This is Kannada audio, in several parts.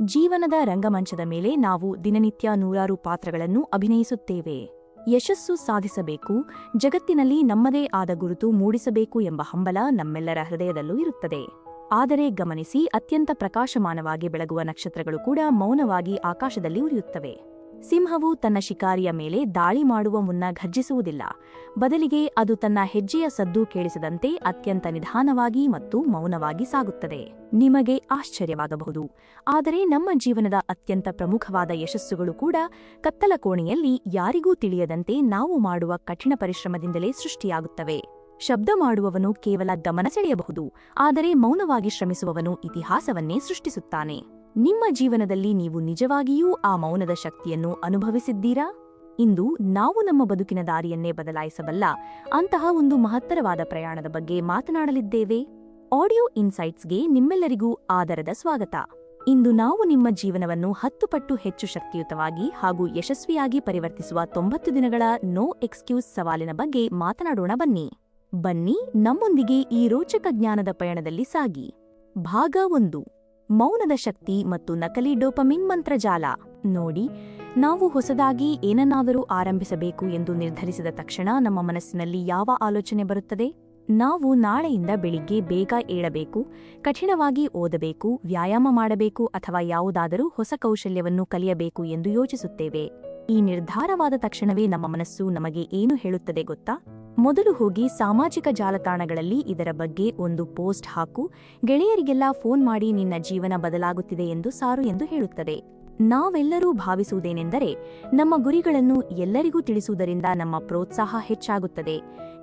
ಜೀವನದ ರಂಗಮಂಚದ ಮೇಲೆ ನಾವು ದಿನನಿತ್ಯ ನೂರಾರು ಪಾತ್ರಗಳನ್ನು ಅಭಿನಯಿಸುತ್ತೇವೆ. ಯಶಸ್ಸು ಸಾಧಿಸಬೇಕು, ಜಗತ್ತಿನಲ್ಲಿ ನಮ್ಮದೇ ಆದ ಗುರುತು ಮೂಡಿಸಬೇಕು ಎಂಬ ಹಂಬಲ ನಮ್ಮೆಲ್ಲರ ಹೃದಯದಲ್ಲೂ ಇರುತ್ತದೆ. ಆದರೆ ಗಮನಿಸಿ, ಅತ್ಯಂತ ಪ್ರಕಾಶಮಾನವಾಗಿ ಬೆಳಗುವ ನಕ್ಷತ್ರಗಳು ಕೂಡ ಮೌನವಾಗಿ ಆಕಾಶದಲ್ಲಿ ಉರಿಯುತ್ತವೆ. ಸಿಂಹವು ತನ್ನ ಶಿಕಾರಿಯ ಮೇಲೆ ದಾಳಿ ಮಾಡುವ ಮುನ್ನ ಘರ್ಜಿಸುವುದಿಲ್ಲ. ಬದಲಿಗೆ ಅದು ತನ್ನ ಹೆಜ್ಜೆಯ ಸದ್ದು ಕೇಳಿಸದಂತೆ ಅತ್ಯಂತ ನಿಧಾನವಾಗಿ ಮತ್ತು ಮೌನವಾಗಿ ಸಾಗುತ್ತದೆ. ನಿಮಗೆ ಆಶ್ಚರ್ಯವಾಗಬಹುದು, ಆದರೆ ನಮ್ಮ ಜೀವನದ ಅತ್ಯಂತ ಪ್ರಮುಖವಾದ ಯಶಸ್ಸುಗಳು ಕೂಡ ಕತ್ತಲ ಕೋಣೆಯಲ್ಲಿ ಯಾರಿಗೂ ತಿಳಿಯದಂತೆ ನಾವು ಮಾಡುವ ಕಠಿಣ ಪರಿಶ್ರಮದಿಂದಲೇ ಸೃಷ್ಟಿಯಾಗುತ್ತವೆ. ಶಬ್ದ ಮಾಡುವವನು ಕೇವಲ ಗಮನ ಸೆಳೆಯಬಹುದು, ಆದರೆ ಮೌನವಾಗಿ ಶ್ರಮಿಸುವವನು ಇತಿಹಾಸವನ್ನೇ ಸೃಷ್ಟಿಸುತ್ತಾನೆ. ನಿಮ್ಮ ಜೀವನದಲ್ಲಿ ನೀವು ನಿಜವಾಗಿಯೂ ಆ ಮೌನದ ಶಕ್ತಿಯನ್ನು ಅನುಭವಿಸಿದ್ದೀರಾ? ಇಂದು ನಾವು ನಮ್ಮ ಬದುಕಿನ ದಾರಿಯನ್ನೇ ಬದಲಾಯಿಸಬಲ್ಲ ಅಂತಹ ಒಂದು ಮಹತ್ತರವಾದ ಪ್ರಯಾಣದ ಬಗ್ಗೆ ಮಾತನಾಡಲಿದ್ದೇವೆ. ಆಡಿಯೋ ಇನ್ಸೈಟ್ಸ್ಗೆ ನಿಮ್ಮೆಲ್ಲರಿಗೂ ಆದರದ ಸ್ವಾಗತ. ಇಂದು ನಾವು ನಿಮ್ಮ ಜೀವನವನ್ನು 10 ಪಟ್ಟು ಹೆಚ್ಚು ಶಕ್ತಿಯುತವಾಗಿ ಹಾಗೂ ಯಶಸ್ವಿಯಾಗಿ ಪರಿವರ್ತಿಸುವ 90 ದಿನಗಳ ನೋ ಎಕ್ಸ್ಕ್ಯೂಸ್ ಸವಾಲಿನ ಬಗ್ಗೆ ಮಾತನಾಡೋಣ. ಬನ್ನಿ ನಮ್ಮೊಂದಿಗೆ ಈ ರೋಚಕ ಜ್ಞಾನದ ಪಯಣದಲ್ಲಿ ಸಾಗಿ. ಭಾಗ 1: ಮೌನದ ಶಕ್ತಿ ಮತ್ತು ನಕಲಿ ಡೋಪಮಿನ್ ಮಂತ್ರಜಾಲ. ನೋಡಿ, ನಾವು ಹೊಸದಾಗಿ ಏನನ್ನಾದರೂ ಆರಂಭಿಸಬೇಕು ಎಂದು ನಿರ್ಧರಿಸಿದ ತಕ್ಷಣ ನಮ್ಮ ಮನಸ್ಸಿನಲ್ಲಿ ಯಾವ ಆಲೋಚನೆ ಬರುತ್ತದೆ? ನಾವು ನಾಳೆಯಿಂದ ಬೆಳಿಗ್ಗೆ ಬೇಗ ಏಳಬೇಕು, ಕಠಿಣವಾಗಿ ಓದಬೇಕು, ವ್ಯಾಯಾಮ ಮಾಡಬೇಕು ಅಥವಾ ಯಾವುದಾದರೂ ಹೊಸ ಕೌಶಲ್ಯವನ್ನು ಕಲಿಯಬೇಕು ಎಂದು ಯೋಚಿಸುತ್ತೇವೆ. ಈ ನಿರ್ಧಾರವಾದ ತಕ್ಷಣವೇ ನಮ್ಮ ಮನಸ್ಸು ನಮಗೆ ಏನು ಹೇಳುತ್ತದೆ ಗೊತ್ತಾ? ಮೊದಲು ಹೋಗಿ ಸಾಮಾಜಿಕ ಜಾಲತಾಣಗಳಲ್ಲಿ ಇದರ ಬಗ್ಗೆ ಒಂದು ಪೋಸ್ಟ್ ಹಾಕು, ಗೆಳೆಯರಿಗೆಲ್ಲ ಫೋನ್ ಮಾಡಿ ನಿನ್ನ ಜೀವನ ಬದಲಾಗುತ್ತಿದೆ ಎಂದು ಸಾರು ಎಂದು ಹೇಳುತ್ತದೆ. ನಾವೆಲ್ಲರೂ ಭಾವಿಸುವುದೇನೆಂದರೆ, ನಮ್ಮ ಗುರಿಗಳನ್ನು ಎಲ್ಲರಿಗೂ ತಿಳಿಸುವುದರಿಂದ ನಮ್ಮ ಪ್ರೋತ್ಸಾಹ ಹೆಚ್ಚಾಗುತ್ತದೆ,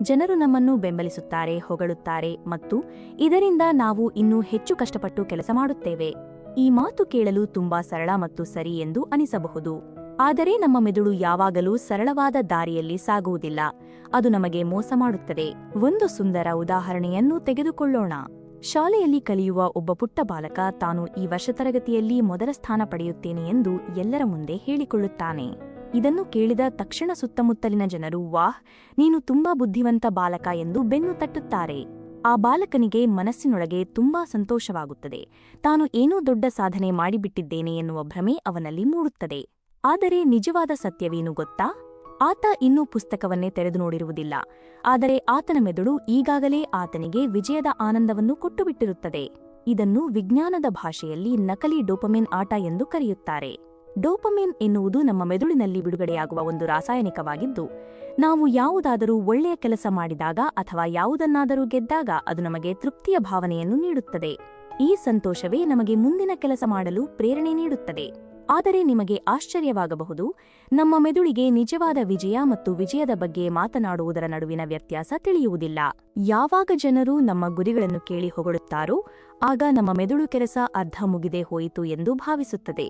ಜನರು ನಮ್ಮನ್ನು ಬೆಂಬಲಿಸುತ್ತಾರೆ, ಹೊಗಳುತ್ತಾರೆ ಮತ್ತು ಇದರಿಂದ ನಾವು ಇನ್ನೂ ಹೆಚ್ಚು ಕಷ್ಟಪಟ್ಟು ಕೆಲಸ ಮಾಡುತ್ತೇವೆ. ಈ ಮಾತು ಕೇಳಲು ತುಂಬಾ ಸರಳ ಮತ್ತು ಸರಿ ಎಂದು ಅನಿಸಬಹುದು, ಆದರೆ ನಮ್ಮ ಮೆದುಳು ಯಾವಾಗಲೂ ಸರಳವಾದ ದಾರಿಯಲ್ಲಿ ಸಾಗುವುದಿಲ್ಲ. ಅದು ನಮಗೆ ಮೋಸ ಮಾಡುತ್ತದೆ. ಒಂದು ಸುಂದರ ಉದಾಹರಣೆಯನ್ನು ತೆಗೆದುಕೊಳ್ಳೋಣ. ಶಾಲೆಯಲ್ಲಿ ಕಲಿಯುವ ಒಬ್ಬ ಪುಟ್ಟ ಬಾಲಕ ತಾನು ಈ ವರ್ಷ ತರಗತಿಯಲ್ಲಿ ಮೊದಲ ಸ್ಥಾನ ಪಡೆಯುತ್ತೇನೆ ಎಂದು ಎಲ್ಲರ ಮುಂದೆ ಹೇಳಿಕೊಳ್ಳುತ್ತಾನೆ. ಇದನ್ನು ಕೇಳಿದ ತಕ್ಷಣ ಸುತ್ತಮುತ್ತಲಿನ ಜನರು, ವಾಹ್, ನೀನು ತುಂಬಾ ಬುದ್ಧಿವಂತ ಬಾಲಕ ಎಂದು ಬೆನ್ನು ತಟ್ಟುತ್ತಾರೆ. ಆ ಬಾಲಕನಿಗೆ ಮನಸ್ಸಿನೊಳಗೆ ತುಂಬಾ ಸಂತೋಷವಾಗುತ್ತದೆ. ತಾನು ಏನೋ ದೊಡ್ಡ ಸಾಧನೆ ಮಾಡಿಬಿಟ್ಟಿದ್ದೇನೆ ಎನ್ನುವ ಭ್ರಮೆ ಅವನಲ್ಲಿ ಮೂಡುತ್ತದೆ. ಆದರೆ ನಿಜವಾದ ಸತ್ಯವೇನು ಗೊತ್ತಾ? ಆತ ಇನ್ನೂ ಪುಸ್ತಕವನ್ನೇ ತೆರೆದು ನೋಡಿರುವುದಿಲ್ಲ, ಆದರೆ ಆತನ ಮೆದುಳು ಈಗಾಗಲೇ ಆತನಿಗೆ ವಿಜಯದ ಆನಂದವನ್ನು ಕೊಟ್ಟುಬಿಟ್ಟಿರುತ್ತದೆ. ಇದನ್ನು ವಿಜ್ಞಾನದ ಭಾಷೆಯಲ್ಲಿ ನಕಲಿ ಡೋಪಮಿನ್ ಆಟ ಎಂದು ಕರೆಯುತ್ತಾರೆ. ಡೋಪಮಿನ್ ಎನ್ನುವುದು ನಮ್ಮ ಮೆದುಳಿನಲ್ಲಿ ಬಿಡುಗಡೆಯಾಗುವ ಒಂದು ರಾಸಾಯನಿಕವಾಗಿದ್ದು, ನಾವು ಯಾವುದಾದರೂ ಒಳ್ಳೆಯ ಕೆಲಸ ಮಾಡಿದಾಗ ಅಥವಾ ಯಾವುದನ್ನಾದರೂ ಗೆದ್ದಾಗ ಅದು ನಮಗೆ ತೃಪ್ತಿಯ ಭಾವನೆಯನ್ನು ನೀಡುತ್ತದೆ. ಈ ಸಂತೋಷವೇ ನಮಗೆ ಮುಂದಿನ ಕೆಲಸ ಮಾಡಲು ಪ್ರೇರಣೆ ನೀಡುತ್ತದೆ. ಆದರೆ ನಿಮಗೆ ಆಶ್ಚರ್ಯವಾಗಬಹುದು, ನಮ್ಮ ಮೆದುಳಿಗೆ ನಿಜವಾದ ವಿಜಯ ಮತ್ತು ವಿಜಯದ ಬಗ್ಗೆ ಮಾತನಾಡುವುದರ ನಡುವಿನ ವ್ಯತ್ಯಾಸ ತಿಳಿಯುವುದಿಲ್ಲ. ಯಾವಾಗ ಜನರು ನಮ್ಮ ಗುರಿಗಳನ್ನು ಕೇಳಿ ಹೊಗಳುತ್ತಾರೋ ಆಗ ನಮ್ಮ ಮೆದುಳು ಕೆಲಸ ಅರ್ಧ ಮುಗಿದೇ ಹೋಯಿತು ಎಂದು ಭಾವಿಸುತ್ತದೆ.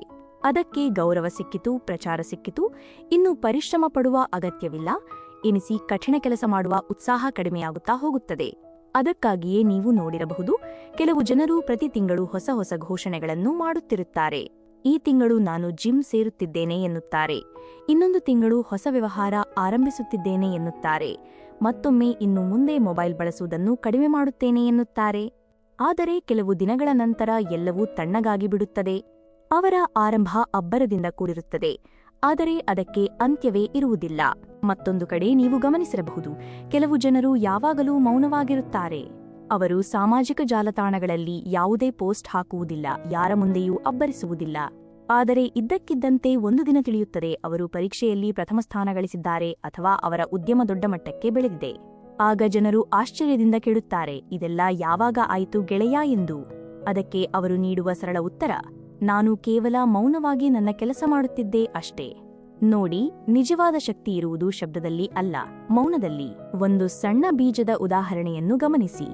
ಅದಕ್ಕೆ ಗೌರವ ಸಿಕ್ಕಿತು, ಪ್ರಚಾರ ಸಿಕ್ಕಿತು, ಇನ್ನು ಪರಿಶ್ರಮ ಪಡುವ ಅಗತ್ಯವಿಲ್ಲ ಎನಿಸಿ ಕಠಿಣ ಕೆಲಸ ಮಾಡುವ ಉತ್ಸಾಹ ಕಡಿಮೆಯಾಗುತ್ತಾ ಹೋಗುತ್ತದೆ. ಅದಕ್ಕಾಗಿಯೇ ನೀವು ನೋಡಿರಬಹುದು, ಕೆಲವು ಜನರು ಪ್ರತಿ ತಿಂಗಳು ಹೊಸ ಹೊಸ ಘೋಷಣೆಗಳನ್ನು ಮಾಡುತ್ತಿರುತ್ತಾರೆ. ಈ ತಿಂಗಳು ನಾನು ಜಿಮ್ ಸೇರುತ್ತಿದ್ದೇನೆ ಎನ್ನುತ್ತಾರೆ, ಇನ್ನೊಂದು ತಿಂಗಳು ಹೊಸ ವ್ಯವಹಾರ ಆರಂಭಿಸುತ್ತಿದ್ದೇನೆ ಎನ್ನುತ್ತಾರೆ, ಮತ್ತೊಮ್ಮೆ ಇನ್ನು ಮುಂದೆ ಮೊಬೈಲ್ ಬಳಸುವುದನ್ನು ಕಡಿಮೆ ಮಾಡುತ್ತೇನೆ ಎನ್ನುತ್ತಾರೆ. ಆದರೆ ಕೆಲವು ದಿನಗಳ ನಂತರ ಎಲ್ಲವೂ ತಣ್ಣಗಾಗಿ ಬಿಡುತ್ತದೆ. ಅವರ ಆರಂಭ ಅಬ್ಬರದಿಂದ ಕೂಡಿರುತ್ತದೆ, ಆದರೆ ಅದಕ್ಕೆ ಅಂತ್ಯವೇ ಇರುವುದಿಲ್ಲ. ಮತ್ತೊಂದು ಕಡೆ ನೀವು ಗಮನಿಸಿರಬಹುದು, ಕೆಲವು ಜನರು ಯಾವಾಗಲೂ ಮೌನವಾಗಿರುತ್ತಾರೆ. ಅವರು ಸಾಮಾಜಿಕ ಜಾಲತಾಣಗಳಲ್ಲಿ ಯಾವುದೇ ಪೋಸ್ಟ್ ಹಾಕುವುದಿಲ್ಲ, ಯಾರ ಮುಂದೆಯೂ ಅಬ್ಬರಿಸುವುದಿಲ್ಲ. ಆದರೆ ಇದ್ದಕ್ಕಿದ್ದಂತೆ ಒಂದು ದಿನ ತಿಳಿಯುತ್ತದೆ, ಅವರು ಪರೀಕ್ಷೆಯಲ್ಲಿ ಪ್ರಥಮ ಸ್ಥಾನ ಗಳಿಸಿದ್ದಾರೆ ಅಥವಾ ಅವರ ಉದ್ಯಮ ದೊಡ್ಡ ಮಟ್ಟಕ್ಕೆ ಬೆಳೆದಿದೆ. ಆಗ ಜನರು ಆಶ್ಚರ್ಯದಿಂದ ಕೇಳುತ್ತಾರೆ, ಇದೆಲ್ಲ ಯಾವಾಗ ಆಯಿತು ಗೆಳೆಯ ಎಂದು. ಅದಕ್ಕೆ ಅವರು ನೀಡುವ ಸರಳ ಉತ್ತರ, ನಾನು ಕೇವಲ ಮೌನವಾಗಿ ನನ್ನ ಕೆಲಸ ಮಾಡುತ್ತಿದ್ದೆ ಅಷ್ಟೇ. ನೋಡಿ, ನಿಜವಾದ ಶಕ್ತಿ ಇರುವುದು ಶಬ್ದದಲ್ಲಿ ಅಲ್ಲ, ಮೌನದಲ್ಲಿ. ಒಂದು ಸಣ್ಣ ಬೀಜದ ಉದಾಹರಣೆಯನ್ನು ಗಮನಿಸಿ.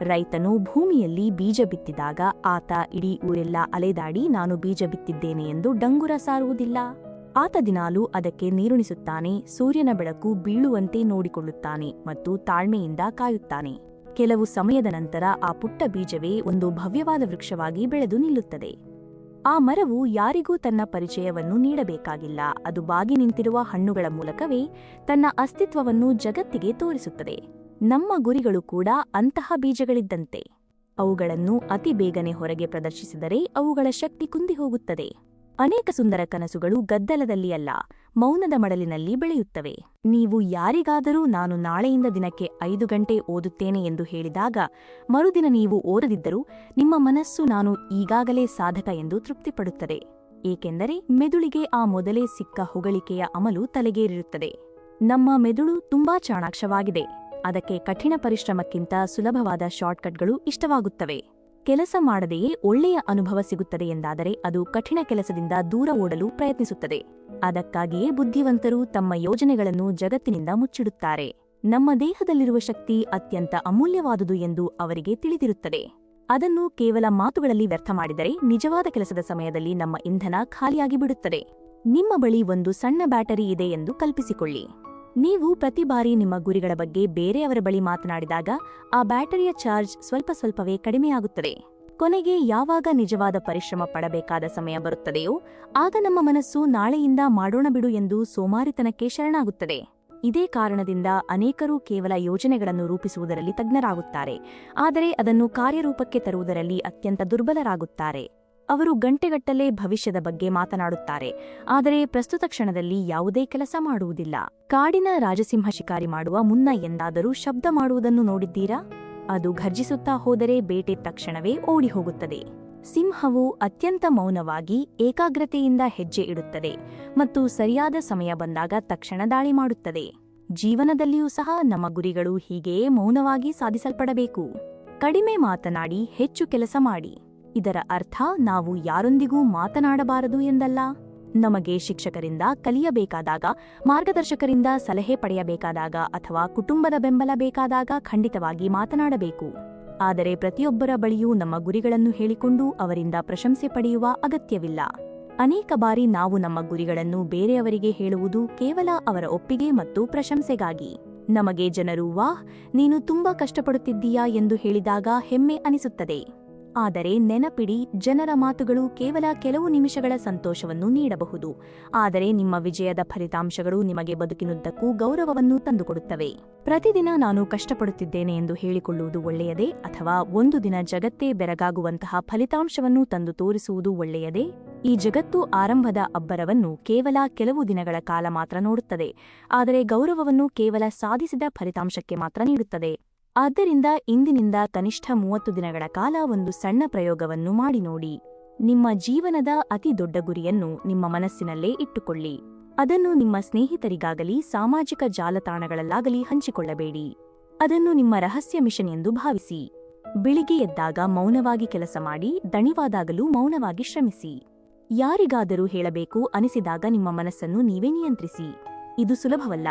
ರೈತನು ಭೂಮಿಯಲ್ಲಿ ಬೀಜ ಬಿತ್ತಿದಾಗ ಆತ ಇಡೀ ಊರೆಲ್ಲ ಅಲೆದಾಡಿ ನಾನು ಬೀಜ ಬಿತ್ತಿದ್ದೇನೆ ಎಂದು ಡಂಗುರ ಸಾರುವುದಿಲ್ಲ. ಆತ ದಿನಾಲೂ ಅದಕ್ಕೆ ನೀರುಣಿಸುತ್ತಾನೆ, ಸೂರ್ಯನ ಬೆಳಕು ಬೀಳುವಂತೆ ನೋಡಿಕೊಳ್ಳುತ್ತಾನೆ ಮತ್ತು ತಾಳ್ಮೆಯಿಂದ ಕಾಯುತ್ತಾನೆ. ಕೆಲವು ಸಮಯದ ನಂತರ ಆ ಪುಟ್ಟ ಬೀಜವೇ ಒಂದು ಭವ್ಯವಾದ ವೃಕ್ಷವಾಗಿ ಬೆಳೆದು ನಿಲ್ಲುತ್ತದೆ. ಆ ಮರವು ಯಾರಿಗೂ ತನ್ನ ಪರಿಚಯವನ್ನು ನೀಡಬೇಕಾಗಿಲ್ಲ, ಅದು ಬಾಗಿ ನಿಂತಿರುವ ಹಣ್ಣುಗಳ ಮೂಲಕವೇ ತನ್ನ ಅಸ್ತಿತ್ವವನ್ನು ಜಗತ್ತಿಗೆ ತೋರಿಸುತ್ತದೆ. ನಮ್ಮ ಗುರಿಗಳು ಕೂಡ ಅಂತಹ ಬೀಜಗಳಿದ್ದಂತೆ. ಅವುಗಳನ್ನು ಅತಿ ಬೇಗನೆ ಹೊರಗೆ ಪ್ರದರ್ಶಿಸಿದರೆ ಅವುಗಳ ಶಕ್ತಿ ಕುಂದಿ ಹೋಗುತ್ತದೆ. ಅನೇಕ ಸುಂದರ ಕನಸುಗಳು ಗದ್ದಲದಲ್ಲಿ ಅಲ್ಲ, ಮೌನದ ಮಡಲಿನಲ್ಲಿ ಬೆಳೆಯುತ್ತವೆ. ನೀವು ಯಾರಿಗಾದರೂ ನಾನು ನಾಳೆಯಿಂದ ದಿನಕ್ಕೆ 5 ಗಂಟೆ ಓದುತ್ತೇನೆ ಎಂದು ಹೇಳಿದಾಗ ಮರುದಿನ ನೀವು ಓದದಿದ್ದರೂ ನಿಮ್ಮ ಮನಸ್ಸು ನಾನು ಈಗಾಗಲೇ ಸಾಧಕ ಎಂದು ತೃಪ್ತಿಪಡುತ್ತದೆ. ಏಕೆಂದರೆ ಮೆದುಳಿಗೆ ಆ ಮೊದಲೇ ಸಿಕ್ಕ ಹೊಗಳಿಕೆಯ ಅಮಲು ತಲೆಗೇರಿರುತ್ತದೆ. ನಮ್ಮ ಮೆದುಳು ತುಂಬಾ ಚಾಣಾಕ್ಷವಾಗಿದೆ. ಅದಕ್ಕೆ ಕಠಿಣ ಪರಿಶ್ರಮಕ್ಕಿಂತ ಸುಲಭವಾದ ಶಾರ್ಟ್ಕಟ್ಗಳು ಇಷ್ಟವಾಗುತ್ತವೆ. ಕೆಲಸ ಮಾಡದೆಯೇ ಒಳ್ಳೆಯ ಅನುಭವ ಸಿಗುತ್ತದೆ ಎಂದಾದರೆ ಅದು ಕಠಿಣ ಕೆಲಸದಿಂದ ದೂರ ಓಡಲು ಪ್ರಯತ್ನಿಸುತ್ತದೆ. ಅದಕ್ಕಾಗಿಯೇ ಬುದ್ಧಿವಂತರು ತಮ್ಮ ಯೋಜನೆಗಳನ್ನು ಜಗತ್ತಿನಿಂದ ಮುಚ್ಚಿಡುತ್ತಾರೆ. ನಮ್ಮ ದೇಹದಲ್ಲಿರುವ ಶಕ್ತಿ ಅತ್ಯಂತ ಅಮೂಲ್ಯವಾದುದು ಎಂದು ಅವರಿಗೆ ತಿಳಿದಿರುತ್ತದೆ. ಅದನ್ನು ಕೇವಲ ಮಾತುಗಳಲ್ಲಿ ವ್ಯರ್ಥ ಮಾಡಿದರೆ ನಿಜವಾದ ಕೆಲಸದ ಸಮಯದಲ್ಲಿ ನಮ್ಮ ಇಂಧನ ಖಾಲಿಯಾಗಿ ಬಿಡುತ್ತದೆ. ನಿಮ್ಮ ಬಳಿ ಒಂದು ಸಣ್ಣ ಬ್ಯಾಟರಿ ಇದೆ ಎಂದು ಕಲ್ಪಿಸಿಕೊಳ್ಳಿ. ನೀವು ಪ್ರತಿ ಬಾರಿ ನಿಮ್ಮ ಗುರಿಗಳ ಬಗ್ಗೆ ಬೇರೆಯವರ ಬಳಿ ಮಾತನಾಡಿದಾಗ ಆ ಬ್ಯಾಟರಿಯ ಚಾರ್ಜ್ ಸ್ವಲ್ಪವೇ ಕಡಿಮೆಯಾಗುತ್ತದೆ. ಕೊನೆಗೆ ಯಾವಾಗ ನಿಜವಾದ ಪರಿಶ್ರಮ ಪಡಬೇಕಾದ ಸಮಯ ಬರುತ್ತದೆಯೋ ಆಗ ನಮ್ಮ ಮನಸ್ಸು ನಾಳೆಯಿಂದ ಮಾಡೋಣ ಬಿಡು ಎಂದು ಸೋಮಾರಿತನಕ್ಕೆ ಶರಣಾಗುತ್ತದೆ. ಇದೇ ಕಾರಣದಿಂದ ಅನೇಕರು ಕೇವಲ ಯೋಜನೆಗಳನ್ನು ರೂಪಿಸುವುದರಲ್ಲಿ ತಜ್ಞರಾಗುತ್ತಾರೆ, ಆದರೆ ಅದನ್ನು ಕಾರ್ಯರೂಪಕ್ಕೆ ತರುವುದರಲ್ಲಿ ಅತ್ಯಂತ ದುರ್ಬಲರಾಗುತ್ತಾರೆ. ಅವರು ಗಂಟೆಗಟ್ಟಲೆ ಭವಿಷ್ಯದ ಬಗ್ಗೆ ಮಾತನಾಡುತ್ತಾರೆ, ಆದರೆ ಪ್ರಸ್ತುತ ಕ್ಷಣದಲ್ಲಿ ಯಾವುದೇ ಕೆಲಸ ಮಾಡುವುದಿಲ್ಲ. ಕಾಡಿನ ರಾಜಸಿಂಹ ಶಿಕಾರಿ ಮಾಡುವ ಮುನ್ನ ಎಂದಾದರೂ ಶಬ್ದ ಮಾಡುವುದನ್ನು ನೋಡಿದ್ದೀರಾ? ಅದು ಘರ್ಜಿಸುತ್ತಾ ಹೋದರೆ ಬೇಟೆ ತಕ್ಷಣವೇ ಓಡಿ ಹೋಗುತ್ತದೆ. ಸಿಂಹವು ಅತ್ಯಂತ ಮೌನವಾಗಿ ಏಕಾಗ್ರತೆಯಿಂದ ಹೆಜ್ಜೆ ಇಡುತ್ತದೆ ಮತ್ತು ಸರಿಯಾದ ಸಮಯ ಬಂದಾಗ ತಕ್ಷಣ ದಾಳಿ ಮಾಡುತ್ತದೆ. ಜೀವನದಲ್ಲಿಯೂ ಸಹ ನಮ್ಮ ಗುರಿಗಳು ಹೀಗೆಯೇ ಮೌನವಾಗಿ ಸಾಧಿಸಲ್ಪಡಬೇಕು. ಕಡಿಮೆ ಮಾತನಾಡಿ ಹೆಚ್ಚು ಕೆಲಸ ಮಾಡಿ. ಇದರ ಅರ್ಥ ನಾವು ಯಾರೊಂದಿಗೂ ಮಾತನಾಡಬಾರದು ಎಂದಲ್ಲ. ನಮಗೆ ಶಿಕ್ಷಕರಿಂದ ಕಲಿಯಬೇಕಾದಾಗ, ಮಾರ್ಗದರ್ಶಕರಿಂದ ಸಲಹೆ ಪಡೆಯಬೇಕಾದಾಗ ಅಥವಾ ಕುಟುಂಬದ ಬೆಂಬಲ ಬೇಕಾದಾಗ ಖಂಡಿತವಾಗಿ ಮಾತನಾಡಬೇಕು. ಆದರೆ ಪ್ರತಿಯೊಬ್ಬರ ಬಳಿಯೂ ನಮ್ಮ ಗುರಿಗಳನ್ನು ಹೇಳಿಕೊಂಡು ಅವರಿಂದ ಪ್ರಶಂಸೆ ಪಡೆಯುವ ಅಗತ್ಯವಿಲ್ಲ. ಅನೇಕ ಬಾರಿ ನಾವು ನಮ್ಮ ಗುರಿಗಳನ್ನು ಬೇರೆಯವರಿಗೆ ಹೇಳುವುದು ಕೇವಲ ಅವರ ಒಪ್ಪಿಗೆ ಮತ್ತು ಪ್ರಶಂಸೆಗಾಗಿ. ನಮಗೆ ಜನರು ವಾಹ್, ನೀನು ತುಂಬಾ ಕಷ್ಟಪಡುತ್ತಿದ್ದೀಯಾ ಎಂದು ಹೇಳಿದಾಗ ಹೆಮ್ಮೆ ಅನಿಸುತ್ತದೆ. ಆದರೆ ನೆನಪಿಡಿ, ಜನರ ಮಾತುಗಳು ಕೇವಲ ಕೆಲವು ನಿಮಿಷಗಳ ಸಂತೋಷವನ್ನು ನೀಡಬಹುದು, ಆದರೆ ನಿಮ್ಮ ವಿಜಯದ ಫಲಿತಾಂಶಗಳು ನಿಮಗೆ ಬದುಕಿನುದ್ದಕ್ಕೂ ಗೌರವವನ್ನು ತಂದುಕೊಡುತ್ತವೆ. ಪ್ರತಿದಿನ ನಾನು ಕಷ್ಟಪಡುತ್ತಿದ್ದೇನೆ ಎಂದು ಹೇಳಿಕೊಳ್ಳುವುದು ಒಳ್ಳೆಯದೇ, ಅಥವಾ ಒಂದು ದಿನ ಜಗತ್ತೇ ಬೆರಗಾಗುವಂತಹ ಫಲಿತಾಂಶವನ್ನು ತಂದು ತೋರಿಸುವುದು ಒಳ್ಳೆಯದೇ? ಈ ಜಗತ್ತು ಆರಂಭದ ಅಬ್ಬರವನ್ನು ಕೇವಲ ಕೆಲವು ದಿನಗಳ ಕಾಲ ಮಾತ್ರ ನೋಡುತ್ತದೆ, ಆದರೆ ಗೌರವವನ್ನು ಕೇವಲ ಸಾಧಿಸಿದ ಫಲಿತಾಂಶಕ್ಕೆ ಮಾತ್ರ ನೀಡುತ್ತದೆ. ಆದ್ದರಿಂದ ಇಂದಿನಿಂದ ಕನಿಷ್ಠ 30 ದಿನಗಳ ಕಾಲ ಒಂದು ಸಣ್ಣ ಪ್ರಯೋಗವನ್ನು ಮಾಡಿ ನೋಡಿ. ನಿಮ್ಮ ಜೀವನದ ಅತಿ ದೊಡ್ಡ ಗುರಿಯನ್ನು ನಿಮ್ಮ ಮನಸ್ಸಿನಲ್ಲೇ ಇಟ್ಟುಕೊಳ್ಳಿ. ಅದನ್ನು ನಿಮ್ಮ ಸ್ನೇಹಿತರಿಗಾಗಲಿ ಸಾಮಾಜಿಕ ಜಾಲತಾಣಗಳಲ್ಲಾಗಲಿ ಹಂಚಿಕೊಳ್ಳಬೇಡಿ. ಅದನ್ನು ನಿಮ್ಮ ರಹಸ್ಯ ಮಿಷನ್ ಎಂದು ಭಾವಿಸಿ. ಬೆಳಿಗ್ಗೆ ಎದ್ದಾಗ ಮೌನವಾಗಿ ಕೆಲಸ ಮಾಡಿ, ದಣಿವಾದಾಗಲೂ ಮೌನವಾಗಿ ಶ್ರಮಿಸಿ. ಯಾರಿಗಾದರೂ ಹೇಳಬೇಕು ಅನಿಸಿದಾಗ ನಿಮ್ಮ ಮನಸ್ಸನ್ನು ನೀವೇ ನಿಯಂತ್ರಿಸಿ. ಇದು ಸುಲಭವಲ್ಲ,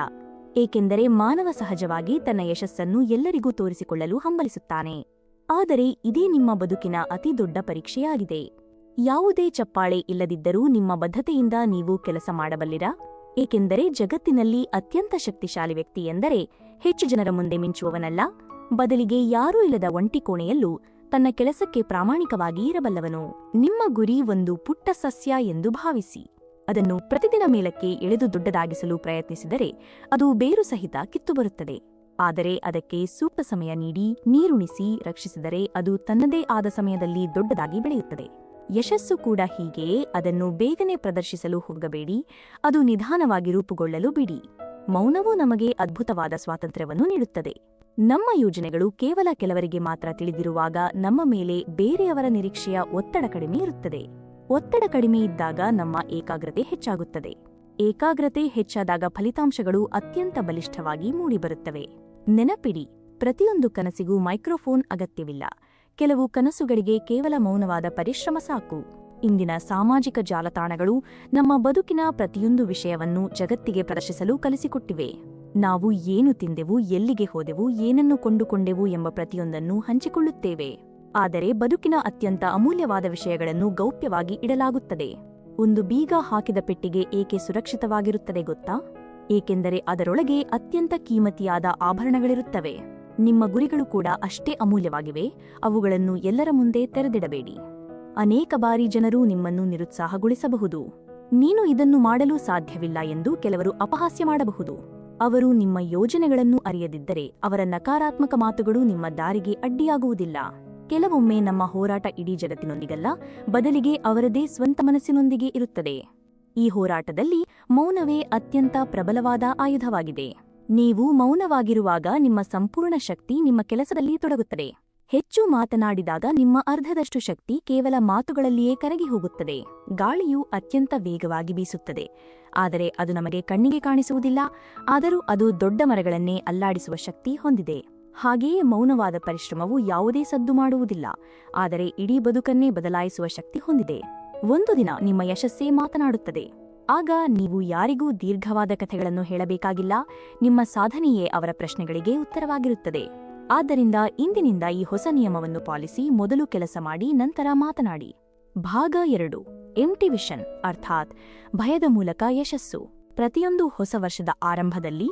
ಏಕೆಂದರೆ ಮಾನವ ಸಹಜವಾಗಿ ತನ್ನ ಯಶಸ್ಸನ್ನು ಎಲ್ಲರಿಗೂ ತೋರಿಸಿಕೊಳ್ಳಲು ಹಂಬಲಿಸುತ್ತಾನೆ. ಆದರೆ ಇದೇ ನಿಮ್ಮ ಬದುಕಿನ ಅತಿ ದೊಡ್ಡ ಪರೀಕ್ಷೆಯಾಗಿದೆ. ಯಾವುದೇ ಚಪ್ಪಾಳೆ ಇಲ್ಲದಿದ್ದರೂ ನಿಮ್ಮ ಬದ್ಧತೆಯಿಂದ ನೀವು ಕೆಲಸ ಮಾಡಬಲ್ಲಿರಾ? ಏಕೆಂದರೆ ಜಗತ್ತಿನಲ್ಲಿ ಅತ್ಯಂತ ಶಕ್ತಿಶಾಲಿ ವ್ಯಕ್ತಿ ಎಂದರೆ ಹೆಚ್ಚು ಜನರ ಮುಂದೆ ಮಿಂಚುವವನಲ್ಲ, ಬದಲಿಗೆ ಯಾರೂ ಇಲ್ಲದ ಒಂಟಿ ಕೋಣೆಯಲ್ಲೂ ತನ್ನ ಕೆಲಸಕ್ಕೆ ಪ್ರಾಮಾಣಿಕವಾಗಿ ಇರಬಲ್ಲವನು. ನಿಮ್ಮ ಗುರಿ ಒಂದು ಪುಟ್ಟ ಸಸ್ಯ ಎಂದು ಭಾವಿಸಿ. ಅದನ್ನು ಪ್ರತಿದಿನ ಮೇಲಕ್ಕೆ ಎಳೆದು ದೊಡ್ಡದಾಗಿಸಲು ಪ್ರಯತ್ನಿಸಿದರೆ ಅದು ಬೇರು ಸಹಿತ ಕಿತ್ತುಬರುತ್ತದೆ. ಆದರೆ ಅದಕ್ಕೆ ಸೂಕ್ತ ಸಮಯ ನೀಡಿ, ನೀರುಣಿಸಿ ರಕ್ಷಿಸಿದರೆ ಅದು ತನ್ನದೇ ಆದ ಸಮಯದಲ್ಲಿ ದೊಡ್ಡದಾಗಿ ಬೆಳೆಯುತ್ತದೆ. ಯಶಸ್ಸು ಕೂಡ ಹೀಗೆಯೇ. ಅದನ್ನು ಬೇಗನೆ ಪ್ರದರ್ಶಿಸಲು ಹೋಗಬೇಡಿ, ಅದು ನಿಧಾನವಾಗಿ ರೂಪುಗೊಳ್ಳಲು ಬಿಡಿ. ಮೌನವೂ ನಮಗೆ ಅದ್ಭುತವಾದ ಸ್ವಾತಂತ್ರ್ಯವನ್ನು ನೀಡುತ್ತದೆ. ನಮ್ಮ ಯೋಜನೆಗಳು ಕೇವಲ ಕೆಲವರಿಗೆ ಮಾತ್ರ ತಿಳಿದಿರುವಾಗ ನಮ್ಮ ಮೇಲೆ ಬೇರೆಯವರ ನಿರೀಕ್ಷೆಯ ಒತ್ತಡ ಕಡಿಮೆ ಇರುತ್ತದೆ. ಒತ್ತಡ ಕಡಿಮೆ ಇದ್ದಾಗ ನಮ್ಮ ಏಕಾಗ್ರತೆ ಹೆಚ್ಚಾಗುತ್ತದೆ. ಏಕಾಗ್ರತೆ ಹೆಚ್ಚಾದಾಗ ಫಲಿತಾಂಶಗಳು ಅತ್ಯಂತ ಬಲಿಷ್ಠವಾಗಿ ಮೂಡಿಬರುತ್ತವೆ. ನೆನಪಿಡಿ, ಪ್ರತಿಯೊಂದು ಕನಸಿಗೂ ಮೈಕ್ರೋಫೋನ್ ಅಗತ್ಯವಿಲ್ಲ. ಕೆಲವು ಕನಸುಗಳಿಗೆ ಕೇವಲ ಮೌನವಾದ ಪರಿಶ್ರಮ ಸಾಕು. ಇಂದಿನ ಸಾಮಾಜಿಕ ಜಾಲತಾಣಗಳು ನಮ್ಮ ಬದುಕಿನ ಪ್ರತಿಯೊಂದು ವಿಷಯವನ್ನು ಜಗತ್ತಿಗೆ ಪ್ರದರ್ಶಿಸಲು ಕಲಿಸಿಕೊಟ್ಟಿವೆ. ನಾವು ಏನು ತಿಂದೆವು, ಎಲ್ಲಿಗೆ ಹೋದೆವು, ಏನನ್ನು ಕೊಂಡುಕೊಂಡೆವು ಎಂಬ ಪ್ರತಿಯೊಂದನ್ನು ಹಂಚಿಕೊಳ್ಳುತ್ತೇವೆ. ಆದರೆ ಬದುಕಿನ ಅತ್ಯಂತ ಅಮೂಲ್ಯವಾದ ವಿಷಯಗಳನ್ನು ಗೌಪ್ಯವಾಗಿ ಇಡಲಾಗುತ್ತದೆ. ಒಂದು ಬೀಗ ಹಾಕಿದ ಪೆಟ್ಟಿಗೆ ಏಕೆ ಸುರಕ್ಷಿತವಾಗಿರುತ್ತದೆ ಗೊತ್ತಾ? ಏಕೆಂದರೆ ಅದರೊಳಗೆ ಅತ್ಯಂತ ಕೀಮತಿಯಾದ ಆಭರಣಗಳಿರುತ್ತವೆ. ನಿಮ್ಮ ಗುರಿಗಳು ಕೂಡ ಅಷ್ಟೇ ಅಮೂಲ್ಯವಾಗಿವೆ. ಅವುಗಳನ್ನು ಎಲ್ಲರ ಮುಂದೆ ತೆರೆದಿಡಬೇಡಿ. ಅನೇಕ ಬಾರಿ ಜನರು ನಿಮ್ಮನ್ನು ನಿರುತ್ಸಾಹಗೊಳಿಸಬಹುದು. ನೀನು ಇದನ್ನು ಮಾಡಲು ಸಾಧ್ಯವಿಲ್ಲ ಎಂದು ಕೆಲವರು ಅಪಹಾಸ್ಯ ಮಾಡಬಹುದು. ಅವರು ನಿಮ್ಮ ಯೋಜನೆಗಳನ್ನು ಅರಿಯದಿದ್ದರೆ ಅವರ ನಕಾರಾತ್ಮಕ ಮಾತುಗಳು ನಿಮ್ಮ ದಾರಿಗೆ ಅಡ್ಡಿಯಾಗುವುದಿಲ್ಲ. ಕೆಲವೊಮ್ಮೆ ನಮ್ಮ ಹೋರಾಟ ಇಡೀ ಜಗತ್ತಿನೊಂದಿಗಲ್ಲ, ಬದಲಿಗೆ ಅವರದೇ ಸ್ವಂತ ಮನಸ್ಸಿನೊಂದಿಗೆ ಇರುತ್ತದೆ. ಈ ಹೋರಾಟದಲ್ಲಿ ಮೌನವೇ ಅತ್ಯಂತ ಪ್ರಬಲವಾದ ಆಯುಧವಾಗಿದೆ. ನೀವು ಮೌನವಾಗಿರುವಾಗ ನಿಮ್ಮ ಸಂಪೂರ್ಣ ಶಕ್ತಿ ನಿಮ್ಮ ಕೆಲಸದಲ್ಲಿ ತೊಡಗುತ್ತದೆ. ಹೆಚ್ಚು ಮಾತನಾಡಿದಾಗ ನಿಮ್ಮ ಅರ್ಧದಷ್ಟು ಶಕ್ತಿ ಕೇವಲ ಮಾತುಗಳಲ್ಲಿಯೇ ಕರಗಿ ಹೋಗುತ್ತದೆ. ಗಾಳಿಯು ಅತ್ಯಂತ ವೇಗವಾಗಿ ಬೀಸುತ್ತದೆ, ಆದರೆ ಅದು ನಮಗೆ ಕಣ್ಣಿಗೆ ಕಾಣಿಸುವುದಿಲ್ಲ. ಆದರೂ ಅದು ದೊಡ್ಡ ಮರಗಳನ್ನೇ ಅಲ್ಲಾಡಿಸುವ ಶಕ್ತಿ ಹೊಂದಿದೆ. ಹಾಗೆಯೇ ಮೌನವಾದ ಪರಿಶ್ರಮವು ಯಾವುದೇ ಸದ್ದು ಮಾಡುವುದಿಲ್ಲ, ಆದರೆ ಇಡೀ ಬದುಕನ್ನೇ ಬದಲಾಯಿಸುವ ಶಕ್ತಿ ಹೊಂದಿದೆ. ಒಂದು ದಿನ ನಿಮ್ಮ ಯಶಸ್ಸೇ ಮಾತನಾಡುತ್ತದೆ. ಆಗ ನೀವು ಯಾರಿಗೂ ದೀರ್ಘವಾದ ಕಥೆಗಳನ್ನು ಹೇಳಬೇಕಾಗಿಲ್ಲ, ನಿಮ್ಮ ಸಾಧನೆಯೇ ಅವರ ಪ್ರಶ್ನೆಗಳಿಗೆ ಉತ್ತರವಾಗಿರುತ್ತದೆ. ಆದ್ದರಿಂದ ಇಂದಿನಿಂದ ಈ ಹೊಸ ನಿಯಮವನ್ನು ಪಾಲಿಸಿ, ಮೊದಲು ಕೆಲಸ ಮಾಡಿ, ನಂತರ ಮಾತನಾಡಿ. ಭಾಗ 2, ಎಂಪ್ಟಿ ವಿಷನ್, ಅರ್ಥಾತ್ ಭಯದ ಮೂಲಕ ಯಶಸ್ಸು. ಪ್ರತಿಯೊಂದು ಹೊಸ ವರ್ಷದ ಆರಂಭದಲ್ಲಿ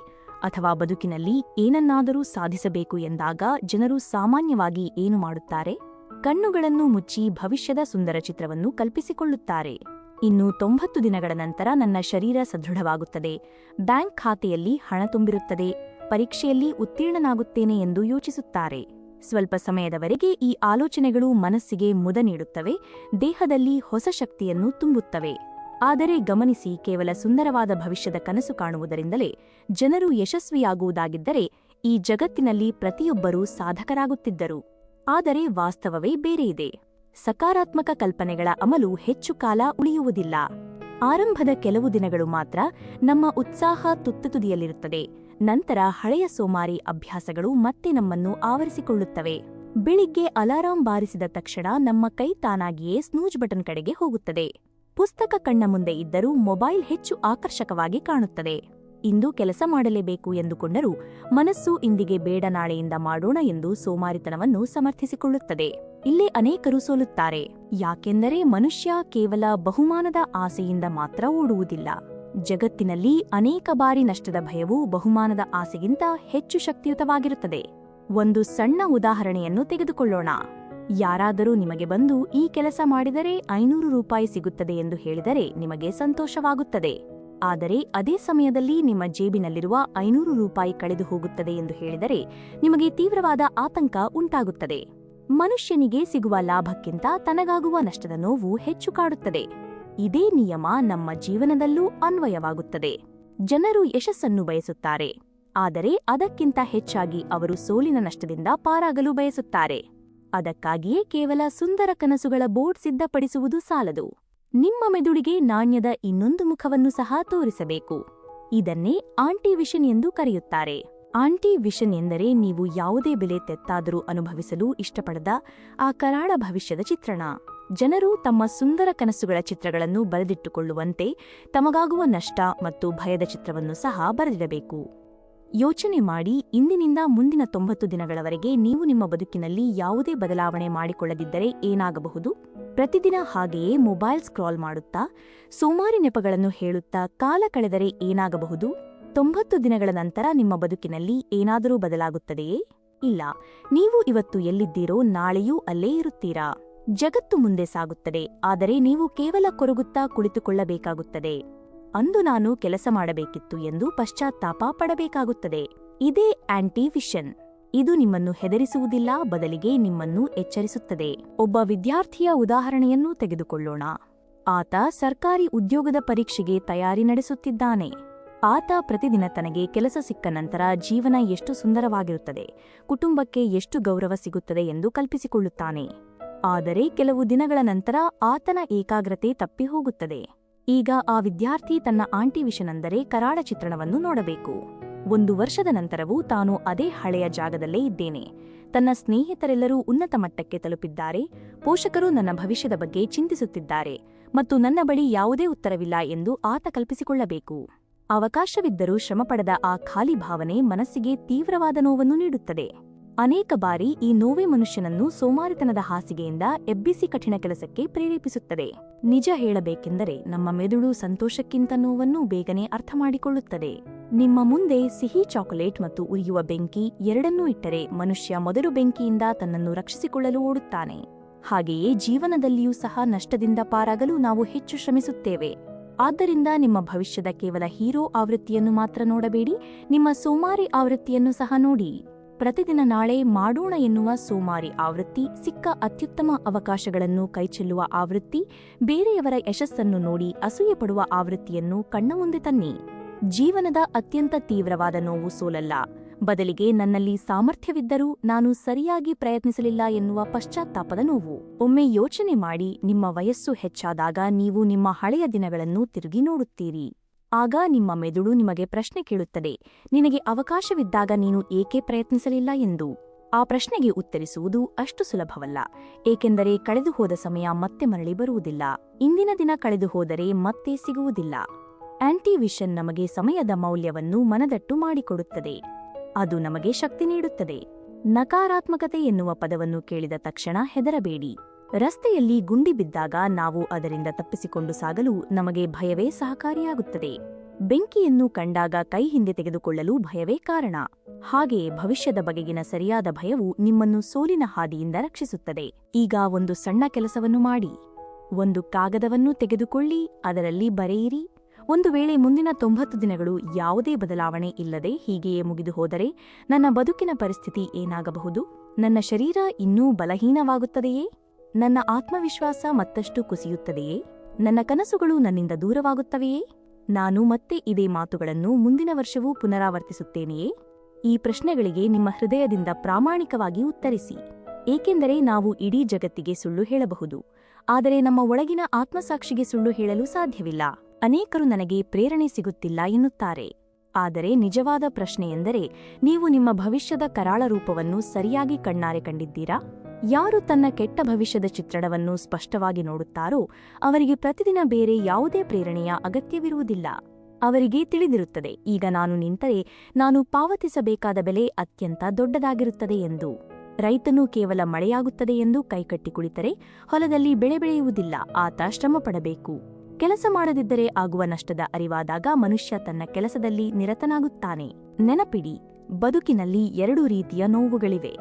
ಅಥವಾ ಬದುಕಿನಲ್ಲಿ ಏನನ್ನಾದರೂ ಸಾಧಿಸಬೇಕು ಎಂದಾಗ ಜನರು ಸಾಮಾನ್ಯವಾಗಿ ಏನು ಮಾಡುತ್ತಾರೆ? ಕಣ್ಣುಗಳನ್ನು ಮುಚ್ಚಿ ಭವಿಷ್ಯದ ಸುಂದರ ಚಿತ್ರವನ್ನು ಕಲ್ಪಿಸಿಕೊಳ್ಳುತ್ತಾರೆ. ಇನ್ನು 90 ದಿನಗಳ ನಂತರ ನನ್ನ ಶರೀರ ಸದೃಢವಾಗುತ್ತದೆ, ಬ್ಯಾಂಕ್ ಖಾತೆಯಲ್ಲಿ ಹಣ ತುಂಬಿರುತ್ತದೆ, ಪರೀಕ್ಷೆಯಲ್ಲಿ ಉತ್ತೀರ್ಣನಾಗುತ್ತೇನೆ ಎಂದು ಯೋಚಿಸುತ್ತಾರೆ. ಸ್ವಲ್ಪ ಸಮಯದವರೆಗೆ ಈ ಆಲೋಚನೆಗಳು ಮನಸ್ಸಿಗೆ ಮುದ ನೀಡುತ್ತವೆ, ದೇಹದಲ್ಲಿ ಹೊಸ ಶಕ್ತಿಯನ್ನು ತುಂಬುತ್ತವೆ. ಆದರೆ ಗಮನಿಸಿ, ಕೇವಲ ಸುಂದರವಾದ ಭವಿಷ್ಯದ ಕನಸು ಕಾಣುವುದರಿಂದಲೇ ಜನರು ಯಶಸ್ವಿಯಾಗುವುದಾಗಿದ್ದರೆ ಈ ಜಗತ್ತಿನಲ್ಲಿ ಪ್ರತಿಯೊಬ್ಬರೂ ಸಾಧಕರಾಗುತ್ತಿದ್ದರು. ಆದರೆ ವಾಸ್ತವವೇ ಬೇರೆಯಿದೆ. ಸಕಾರಾತ್ಮಕ ಕಲ್ಪನೆಗಳ ಅಮಲು ಹೆಚ್ಚು ಕಾಲ ಉಳಿಯುವುದಿಲ್ಲ. ಆರಂಭದ ಕೆಲವು ದಿನಗಳು ಮಾತ್ರ ನಮ್ಮ ಉತ್ಸಾಹ ತುತ್ತತುದಿಯಲ್ಲಿರುತ್ತದೆ. ನಂತರ ಹಳೆಯ ಸೋಮಾರಿ ಅಭ್ಯಾಸಗಳು ಮತ್ತೆ ನಮ್ಮನ್ನು ಆವರಿಸಿಕೊಳ್ಳುತ್ತವೆ. ಬೆಳಿಗ್ಗೆ ಅಲಾರಾಂ ಬಾರಿಸಿದ ತಕ್ಷಣ ನಮ್ಮ ಕೈ ತಾನಾಗಿಯೇ ಸ್ನೂಜ್ ಬಟನ್ ಕಡೆಗೆ ಹೋಗುತ್ತದೆ. ಪುಸ್ತಕ ಕಣ್ಣ ಮುಂದೆ ಇದ್ದರೂ ಮೊಬೈಲ್ ಹೆಚ್ಚು ಆಕರ್ಷಕವಾಗಿ ಕಾಣುತ್ತದೆ. ಇಂದು ಕೆಲಸ ಮಾಡಲೇಬೇಕು ಎಂದುಕೊಂಡರೂ ಮನಸ್ಸು ಇಂದಿಗೆ ಬೇಡ, ನಾಳೆಯಿಂದ ಮಾಡೋಣ ಎಂದು ಸೋಮಾರಿತನವನ್ನು ಸಮರ್ಥಿಸಿಕೊಳ್ಳುತ್ತದೆ. ಇಲ್ಲಿ ಅನೇಕರು ಸೋಲುತ್ತಾರೆ. ಯಾಕೆಂದರೆ ಮನುಷ್ಯ ಕೇವಲ ಬಹುಮಾನದ ಆಸೆಯಿಂದ ಮಾತ್ರ ಓಡುವುದಿಲ್ಲ. ಜಗತ್ತಿನಲ್ಲಿ ಅನೇಕ ಬಾರಿ ನಷ್ಟದ ಭಯವು ಬಹುಮಾನದ ಆಸೆಗಿಂತ ಹೆಚ್ಚು ಶಕ್ತಿಯುತವಾಗಿರುತ್ತದೆ. ಒಂದು ಸಣ್ಣ ಉದಾಹರಣೆಯನ್ನು ತೆಗೆದುಕೊಳ್ಳೋಣ. ಯಾರಾದರೂ ನಿಮಗೆ ಬಂದು ಈ ಕೆಲಸ ಮಾಡಿದರೆ 500 ರೂಪಾಯಿ ಸಿಗುತ್ತದೆ ಎಂದು ಹೇಳಿದರೆ ನಿಮಗೆ ಸಂತೋಷವಾಗುತ್ತದೆ. ಆದರೆ ಅದೇ ಸಮಯದಲ್ಲಿ ನಿಮ್ಮ ಜೇಬಿನಲ್ಲಿರುವ 500 ರೂಪಾಯಿ ಕಳೆದು ಹೋಗುತ್ತದೆ ಎಂದು ಹೇಳಿದರೆ ನಿಮಗೆ ತೀವ್ರವಾದ ಆತಂಕ ಉಂಟಾಗುತ್ತದೆ. ಮನುಷ್ಯನಿಗೆ ಸಿಗುವ ಲಾಭಕ್ಕಿಂತ ತನಗಾಗುವ ನಷ್ಟದ ನೋವು ಹೆಚ್ಚು ಕಾಡುತ್ತದೆ. ಇದೇ ನಿಯಮ ನಮ್ಮ ಜೀವನದಲ್ಲೂ ಅನ್ವಯವಾಗುತ್ತದೆ. ಜನರು ಯಶಸ್ಸನ್ನು ಬಯಸುತ್ತಾರೆ, ಆದರೆ ಅದಕ್ಕಿಂತ ಹೆಚ್ಚಾಗಿ ಅವರು ಸೋಲಿನ ನಷ್ಟದಿಂದ ಪಾರಾಗಲು ಬಯಸುತ್ತಾರೆ. ಅದಕ್ಕಾಗಿಯೇ ಕೇವಲ ಸುಂದರ ಕನಸುಗಳ ಬೋರ್ಡ್ ಸಿದ್ಧಪಡಿಸುವುದು ಸಾಲದು. ನಿಮ್ಮ ಮೆದುಳಿಗೆ ನಾಣ್ಯದ ಇನ್ನೊಂದು ಮುಖವನ್ನು ಸಹ ತೋರಿಸಬೇಕು. ಇದನ್ನೇ ಆಂಟಿ ವಿಷನ್ ಎಂದು ಕರೆಯುತ್ತಾರೆ. ಆಂಟಿ ವಿಷನ್ ಎಂದರೆ ನೀವು ಯಾವುದೇ ಬೆಲೆ ತೆತ್ತಾದರೂ ಅನುಭವಿಸಲು ಇಷ್ಟಪಡದ ಆ ಕರಾಳ ಭವಿಷ್ಯದ ಚಿತ್ರಣ. ಜನರು ತಮ್ಮ ಸುಂದರ ಕನಸುಗಳ ಚಿತ್ರಗಳನ್ನು ಬರೆದಿಟ್ಟುಕೊಳ್ಳುವಂತೆ ತಮಗಾಗುವ ನಷ್ಟ ಮತ್ತು ಭಯದ ಚಿತ್ರವನ್ನು ಸಹ ಬರೆದಿಡಬೇಕು. ಯೋಚನೆ ಮಾಡಿ, ಇಂದಿನಿಂದ ಮುಂದಿನ 90 ದಿನಗಳವರೆಗೆ ನೀವು ನಿಮ್ಮ ಬದುಕಿನಲ್ಲಿ ಯಾವುದೇ ಬದಲಾವಣೆ ಮಾಡಿಕೊಳ್ಳದಿದ್ದರೆ ಏನಾಗಬಹುದು? ಪ್ರತಿದಿನ ಹಾಗೆಯೇ ಮೊಬೈಲ್ ಸ್ಕ್ರಾಲ್ ಮಾಡುತ್ತಾ, ಸೋಮಾರಿ ನೆಪಗಳನ್ನು ಹೇಳುತ್ತಾ ಕಾಲ ಕಳೆದರೆ ಏನಾಗಬಹುದು? 90 ದಿನಗಳ ನಂತರ ನಿಮ್ಮ ಬದುಕಿನಲ್ಲಿ ಏನಾದರೂ ಬದಲಾಗುತ್ತದೆಯೇ? ಇಲ್ಲ. ನೀವು ಇವತ್ತು ಎಲ್ಲಿದ್ದೀರೋ ನಾಳೆಯೂ ಅಲ್ಲೇ ಇರುತ್ತೀರಾ. ಜಗತ್ತು ಮುಂದೆ ಸಾಗುತ್ತದೆ, ಆದರೆ ನೀವು ಕೇವಲ ಕೊರಗುತ್ತಾ ಕುಳಿತುಕೊಳ್ಳಬೇಕಾಗುತ್ತದೆ. ಅಂದು ನಾನು ಕೆಲಸ ಮಾಡಬೇಕಿತ್ತು ಎಂದು ಪಶ್ಚಾತ್ತಾಪ ಪಡಬೇಕಾಗುತ್ತದೆ. ಇದೇ ಆಂಟಿ ವಿಷನ್. ಇದು ನಿಮ್ಮನ್ನು ಹೆದರಿಸುವುದಿಲ್ಲ, ಬದಲಿಗೆ ನಿಮ್ಮನ್ನು ಎಚ್ಚರಿಸುತ್ತದೆ. ಒಬ್ಬ ವಿದ್ಯಾರ್ಥಿಯ ಉದಾಹರಣೆಯನ್ನು ತೆಗೆದುಕೊಳ್ಳೋಣ. ಆತ ಸರ್ಕಾರಿ ಉದ್ಯೋಗದ ಪರೀಕ್ಷೆಗೆ ತಯಾರಿ ನಡೆಸುತ್ತಿದ್ದಾನೆ. ಆತ ಪ್ರತಿದಿನ ತನಗೆ ಕೆಲಸ ಸಿಕ್ಕ ನಂತರ ಜೀವನ ಎಷ್ಟು ಸುಂದರವಾಗಿರುತ್ತದೆ, ಕುಟುಂಬಕ್ಕೆ ಎಷ್ಟು ಗೌರವ ಸಿಗುತ್ತದೆ ಎಂದು ಕಲ್ಪಿಸಿಕೊಳ್ಳುತ್ತಾನೆ. ಆದರೆ ಕೆಲವು ದಿನಗಳ ನಂತರ ಆತನ ಏಕಾಗ್ರತೆ ತಪ್ಪಿ ಹೋಗುತ್ತದೆ. ಈಗ ಆ ವಿದ್ಯಾರ್ಥಿ ತನ್ನ ಆಂಟಿ ವಿಷನ್ ಅಂದರೆ ಕರಾಳ ಚಿತ್ರಣವನ್ನು ನೋಡಬೇಕು. 1 ವರ್ಷದ ನಂತರವೂ ತಾನು ಅದೇ ಹಳೆಯ ಜಾಗದಲ್ಲೇ ಇದ್ದೇನೆ. ತನ್ನ ಸ್ನೇಹಿತರೆಲ್ಲರೂ ಉನ್ನತ ಮಟ್ಟಕ್ಕೆ ತಲುಪಿದ್ದಾರೆ, ಪೋಷಕರು ನನ್ನ ಭವಿಷ್ಯದ ಬಗ್ಗೆ ಚಿಂತಿಸುತ್ತಿದ್ದಾರೆ ಮತ್ತು ನನ್ನ ಬಳಿ ಯಾವುದೇ ಉತ್ತರವಿಲ್ಲ ಎಂದು ಆತ ಕಲ್ಪಿಸಿಕೊಳ್ಳಬೇಕು. ಅವಕಾಶವಿದ್ದರೂ ಶ್ರಮಪಡದ ಆ ಖಾಲಿ ಭಾವನೆ ಮನಸ್ಸಿಗೆ ತೀವ್ರವಾದ ನೋವನ್ನು ನೀಡುತ್ತದೆ. ಅನೇಕ ಬಾರಿ ಈ ನೋವೇ ಮನುಷ್ಯನನ್ನು ಸೋಮಾರಿತನದ ಹಾಸಿಗೆಯಿಂದ ಎಬ್ಬಿಸಿ ಕಠಿಣ ಕೆಲಸಕ್ಕೆ ಪ್ರೇರೇಪಿಸುತ್ತದೆ. ನಿಜ ಹೇಳಬೇಕೆಂದರೆ ನಮ್ಮ ಮೆದುಳು ಸಂತೋಷಕ್ಕಿಂತ ನೋವನ್ನು ಬೇಗನೆ ಅರ್ಥಮಾಡಿಕೊಳ್ಳುತ್ತದೆ. ನಿಮ್ಮ ಮುಂದೆ ಸಿಹಿ ಚಾಕೊಲೇಟ್ ಮತ್ತು ಉರಿಯುವ ಬೆಂಕಿ ಎರಡನ್ನೂ ಇಟ್ಟರೆ ಮನುಷ್ಯ ಮೊದಲು ಬೆಂಕಿಯಿಂದ ತನ್ನನ್ನು ರಕ್ಷಿಸಿಕೊಳ್ಳಲು ಓಡುತ್ತಾನೆ. ಹಾಗೆಯೇ ಜೀವನದಲ್ಲಿಯೂ ಸಹ ನಷ್ಟದಿಂದ ಪಾರಾಗಲು ನಾವು ಹೆಚ್ಚು ಶ್ರಮಿಸುತ್ತೇವೆ. ಆದ್ದರಿಂದ ನಿಮ್ಮ ಭವಿಷ್ಯದ ಕೇವಲ ಹೀರೋ ಆವೃತ್ತಿಯನ್ನು ಮಾತ್ರ ನೋಡಬೇಡಿ, ನಿಮ್ಮ ಸೋಮಾರಿ ಆವೃತ್ತಿಯನ್ನು ಸಹ ನೋಡಿ. ಪ್ರತಿದಿನ ನಾಳೆ ಮಾಡೋಣ ಎನ್ನುವ ಸೋಮಾರಿ ಆವೃತ್ತಿ, ಸಿಕ್ಕ ಅತ್ಯುತ್ತಮ ಅವಕಾಶಗಳನ್ನು ಕೈಚೆಲ್ಲುವ ಆವೃತ್ತಿ, ಬೇರೆಯವರ ಯಶಸ್ಸನ್ನು ನೋಡಿ ಅಸೂಯೆಪಡುವ ಆವೃತ್ತಿಯನ್ನು ಕಣ್ಣ ಮುಂದೆ ತನ್ನಿ. ಜೀವನದ ಅತ್ಯಂತ ತೀವ್ರವಾದ ನೋವು ಸೋಲಲ್ಲ, ಬದಲಿಗೆ ನನ್ನಲ್ಲಿ ಸಾಮರ್ಥ್ಯವಿದ್ದರೂ ನಾನು ಸರಿಯಾಗಿ ಪ್ರಯತ್ನಿಸಲಿಲ್ಲ ಎನ್ನುವ ಪಶ್ಚಾತ್ತಾಪದ ನೋವು. ಒಮ್ಮೆ ಯೋಚನೆ ಮಾಡಿ, ನಿಮ್ಮ ವಯಸ್ಸು ಹೆಚ್ಚಾದಾಗ ನೀವು ನಿಮ್ಮ ಹಳೆಯ ದಿನಗಳನ್ನು ತಿರುಗಿ ನೋಡುತ್ತೀರಿ. ಆಗ ನಿಮ್ಮ ಮೆದುಳು ನಿಮಗೆ ಪ್ರಶ್ನೆ ಕೇಳುತ್ತದೆ, ನಿನಗೆ ಅವಕಾಶವಿದ್ದಾಗ ನೀನು ಏಕೆ ಪ್ರಯತ್ನಿಸಲಿಲ್ಲ ಎಂದು. ಆ ಪ್ರಶ್ನೆಗೆ ಉತ್ತರಿಸುವುದು ಅಷ್ಟು ಸುಲಭವಲ್ಲ, ಏಕೆಂದರೆ ಕಳೆದುಹೋದ ಸಮಯ ಮತ್ತೆ ಮರಳಿ ಬರುವುದಿಲ್ಲ. ಇಂದಿನ ದಿನ ಕಳೆದು ಹೋದರೆ ಮತ್ತೆ ಸಿಗುವುದಿಲ್ಲ. ಆಂಟಿವಿಷನ್ ನಮಗೆ ಸಮಯದ ಮೌಲ್ಯವನ್ನು ಮನದಟ್ಟು ಮಾಡಿಕೊಡುತ್ತದೆ. ಅದು ನಮಗೆ ಶಕ್ತಿ ನೀಡುತ್ತದೆ. ನಕಾರಾತ್ಮಕತೆ ಎನ್ನುವ ಪದವನ್ನು ಕೇಳಿದ ತಕ್ಷಣ ಹೆದರಬೇಡಿ. ರಸ್ತೆಯಲ್ಲಿ ಗುಂಡಿ ಬಿದ್ದಾಗ ನಾವು ಅದರಿಂದ ತಪ್ಪಿಸಿಕೊಂಡು ಸಾಗಲು ನಮಗೆ ಭಯವೇ ಸಹಕಾರಿಯಾಗುತ್ತದೆ. ಬೆಂಕಿಯನ್ನು ಕಂಡಾಗ ಕೈ ಹಿಂದೆ ತೆಗೆದುಕೊಳ್ಳಲು ಭಯವೇ ಕಾರಣ. ಹಾಗೆಯೇ ಭವಿಷ್ಯದ ಬಗೆಗಿನ ಸರಿಯಾದ ಭಯವು ನಿಮ್ಮನ್ನು ಸೋಲಿನ ಹಾದಿಯಿಂದ ರಕ್ಷಿಸುತ್ತದೆ. ಈಗ ಒಂದು ಸಣ್ಣ ಕೆಲಸವನ್ನು ಮಾಡಿ. ಒಂದು ಕಾಗದವನ್ನು ತೆಗೆದುಕೊಳ್ಳಿ, ಅದರಲ್ಲಿ ಬರೆಯಿರಿ. ಒಂದು ವೇಳೆ ಮುಂದಿನ 90 ದಿನಗಳು ಯಾವುದೇ ಬದಲಾವಣೆ ಇಲ್ಲದೆ ಹೀಗೆಯೇ ಮುಗಿದು ಹೋದರೆ ನನ್ನ ಬದುಕಿನ ಪರಿಸ್ಥಿತಿ ಏನಾಗಬಹುದು? ನನ್ನ ಶರೀರ ಇನ್ನೂ ಬಲಹೀನವಾಗುತ್ತದೆಯೇ? ನನ್ನ ಆತ್ಮವಿಶ್ವಾಸ ಮತ್ತಷ್ಟು ಕುಸಿಯುತ್ತದೆಯೇ? ನನ್ನ ಕನಸುಗಳು ನನ್ನಿಂದ ದೂರವಾಗುತ್ತವೆಯೇ? ನಾನು ಮತ್ತೆ ಇದೇ ಮಾತುಗಳನ್ನು ಮುಂದಿನ ವರ್ಷವೂ ಪುನರಾವರ್ತಿಸುತ್ತೇನೆಯೇ? ಈ ಪ್ರಶ್ನೆಗಳಿಗೆ ನಿಮ್ಮ ಹೃದಯದಿಂದ ಪ್ರಾಮಾಣಿಕವಾಗಿ ಉತ್ತರಿಸಿ. ಏಕೆಂದರೆ ನಾವು ಇಡೀ ಜಗತ್ತಿಗೆ ಸುಳ್ಳು ಹೇಳಬಹುದು, ಆದರೆ ನಮ್ಮ ಒಳಗಿನ ಆತ್ಮಸಾಕ್ಷಿಗೆ ಸುಳ್ಳು ಹೇಳಲು ಸಾಧ್ಯವಿಲ್ಲ. ಅನೇಕರು ನನಗೆ ಪ್ರೇರಣೆ ಸಿಗುತ್ತಿಲ್ಲ ಎನ್ನುತ್ತಾರೆ. ಆದರೆ ನಿಜವಾದ ಪ್ರಶ್ನೆಯೆಂದರೆ, ನೀವು ನಿಮ್ಮ ಭವಿಷ್ಯದ ಕರಾಳ ರೂಪವನ್ನು ಸರಿಯಾಗಿ ಕಣ್ಣಾರೆ ಕಂಡಿದ್ದೀರಾ? ಯಾರು ತನ್ನ ಕೆಟ್ಟ ಭವಿಷ್ಯದ ಚಿತ್ರಣವನ್ನು ಸ್ಪಷ್ಟವಾಗಿ ನೋಡುತ್ತಾರೋ ಅವರಿಗೆ ಪ್ರತಿದಿನ ಬೇರೆ ಯಾವುದೇ ಪ್ರೇರಣೆಯ ಅಗತ್ಯವಿರುವುದಿಲ್ಲ. ಅವರಿಗೆ ತಿಳಿದಿರುತ್ತದೆ, ಈಗ ನಾನು ನಿಂತರೆ ನಾನು ಪಾವತಿಸಬೇಕಾದ ಬೆಲೆ ಅತ್ಯಂತ ದೊಡ್ಡದಾಗಿರುತ್ತದೆ ಎಂದು. ರೈತನು ಕೇವಲ ಮಳೆಯಾಗುತ್ತದೆ ಎಂದು ಕೈಕಟ್ಟಿ ಕುಳಿತರೆ ಹೊಲದಲ್ಲಿ ಬೆಳೆ ಬೆಳೆಯುವುದಿಲ್ಲ, ಆತ ಶ್ರಮಪಡಬೇಕು. ಕೆಲಸ ಮಾಡದಿದ್ದರೆ ಆಗುವ ನಷ್ಟದ ಅರಿವಾದಾಗ ಮನುಷ್ಯ ತನ್ನ ಕೆಲಸದಲ್ಲಿ ನಿರತನಾಗುತ್ತಾನೆ. ನೆನಪಿಡಿ, ಬದುಕಿನಲ್ಲಿ 2 ರೀತಿಯ ನೋವುಗಳಿವೆ.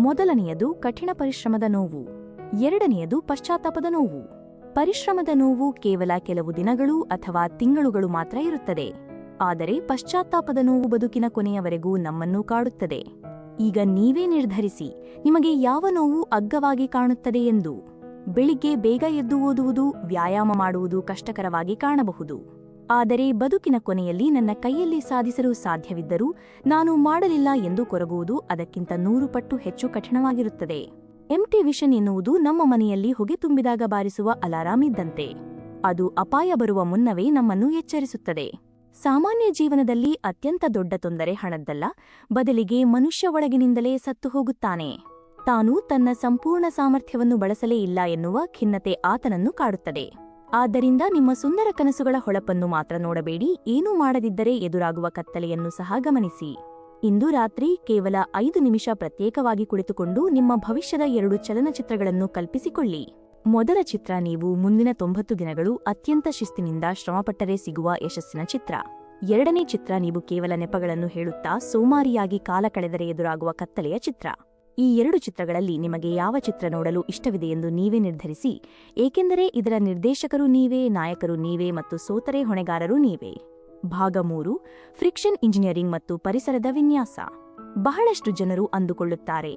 ಮೊದಲನೆಯದು ಕಠಿಣ ಪರಿಶ್ರಮದ ನೋವು, ಎರಡನೆಯದು ಪಶ್ಚಾತ್ತಾಪದ ನೋವು. ಪರಿಶ್ರಮದ ನೋವು ಕೇವಲ ಕೆಲವು ದಿನಗಳು ಅಥವಾ ತಿಂಗಳುಗಳು ಮಾತ್ರ ಇರುತ್ತದೆ, ಆದರೆ ಪಶ್ಚಾತ್ತಾಪದ ನೋವು ಬದುಕಿನ ಕೊನೆಯವರೆಗೂ ನಮ್ಮನ್ನು ಕಾಡುತ್ತದೆ. ಈಗ ನೀವೇ ನಿರ್ಧರಿಸಿ, ನಿಮಗೆ ಯಾವ ನೋವು ಅಗ್ಗವಾಗಿ ಕಾಣುತ್ತದೆ ಎಂದು. ಬೆಳಿಗ್ಗೆ ಬೇಗ ಎದ್ದು ಓದುವುದು, ವ್ಯಾಯಾಮ ಮಾಡುವುದು ಕಷ್ಟಕರವಾಗಿ ಕಾಣಬಹುದು, ಆದರೆ ಬದುಕಿನ ಕೊನೆಯಲ್ಲಿ ನನ್ನ ಕೈಯಲ್ಲಿ ಸಾಧಿಸಲು ಸಾಧ್ಯವಿದ್ದರೂ ನಾನು ಮಾಡಲಿಲ್ಲ ಎಂದು ಕೊರಗುವುದು ಅದಕ್ಕಿಂತ 100 ಪಟ್ಟು ಹೆಚ್ಚು ಕಠಿಣವಾಗಿರುತ್ತದೆ. ಎಂಟಿ ವಿಷನ್ ಎನ್ನುವುದು ನಮ್ಮ ಮನೆಯಲ್ಲಿ ಹೊಗೆ ತುಂಬಿದಾಗ ಬಾರಿಸುವ ಅಲಾರಾಂ ಇದ್ದಂತೆ. ಅದು ಅಪಾಯ ಬರುವ ಮುನ್ನವೇ ನಮ್ಮನ್ನು ಎಚ್ಚರಿಸುತ್ತದೆ. ಸಾಮಾನ್ಯ ಜೀವನದಲ್ಲಿ ಅತ್ಯಂತ ದೊಡ್ಡ ತೊಂದರೆ ಹಣದ್ದಲ್ಲ, ಬದಲಿಗೆ ಮನುಷ್ಯ ಒಳಗಿನಿಂದಲೇ ಸತ್ತು ಹೋಗುತ್ತಾನೆ. ತಾನು ತನ್ನ ಸಂಪೂರ್ಣ ಸಾಮರ್ಥ್ಯವನ್ನು ಬಳಸಲೇ ಇಲ್ಲ ಎನ್ನುವ ಖಿನ್ನತೆ ಆತನನ್ನು ಕಾಡುತ್ತದೆ. ಆದ್ದರಿಂದ ನಿಮ್ಮ ಸುಂದರ ಕನಸುಗಳ ಹೊಳಪನ್ನು ಮಾತ್ರ ನೋಡಬೇಡಿ, ಏನೂ ಮಾಡದಿದ್ದರೆ ಎದುರಾಗುವ ಕತ್ತಲೆಯನ್ನು ಸಹ ಗಮನಿಸಿ. ಇಂದು ರಾತ್ರಿ ಕೇವಲ 5 ನಿಮಿಷ ಪ್ರತ್ಯೇಕವಾಗಿ ಕುಳಿತುಕೊಂಡು ನಿಮ್ಮ ಭವಿಷ್ಯದ 2 ಚಲನಚಿತ್ರಗಳನ್ನು ಕಲ್ಪಿಸಿಕೊಳ್ಳಿ. ಮೊದಲ ಚಿತ್ರ, ನೀವು ಮುಂದಿನ 90 ದಿನಗಳು ಅತ್ಯಂತ ಶಿಸ್ತಿನಿಂದ ಶ್ರಮಪಟ್ಟರೆ ಸಿಗುವ ಯಶಸ್ಸಿನ ಚಿತ್ರ. ಎರಡನೇ ಚಿತ್ರ, ನೀವು ಕೇವಲ ನೆಪಗಳನ್ನು ಹೇಳುತ್ತಾ ಸೋಮಾರಿಯಾಗಿ ಕಾಲ ಕಳೆದರೆ ಎದುರಾಗುವ ಕತ್ತಲೆಯ ಚಿತ್ರ. ಈ 2 ಚಿತ್ರಗಳಲ್ಲಿ ನಿಮಗೆ ಯಾವ ಚಿತ್ರ ನೋಡಲು ಇಷ್ಟವಿದೆ ಎಂದು ನೀವೇ ನಿರ್ಧರಿಸಿ, ಏಕೆಂದರೆ ಇದರ ನಿರ್ದೇಶಕರು ನೀವೇ, ನಾಯಕರು ನೀವೇ ಮತ್ತು ಸೋತರೆ ಹೊಣೆಗಾರರು ನೀವೇ. ಭಾಗ 3, ಫ್ರಿಕ್ಷನ್ ಇಂಜಿನಿಯರಿಂಗ್ ಮತ್ತು ಪರಿಸರದ ವಿನ್ಯಾಸ. ಬಹಳಷ್ಟು ಜನರು ಅಂದುಕೊಳ್ಳುತ್ತಾರೆ,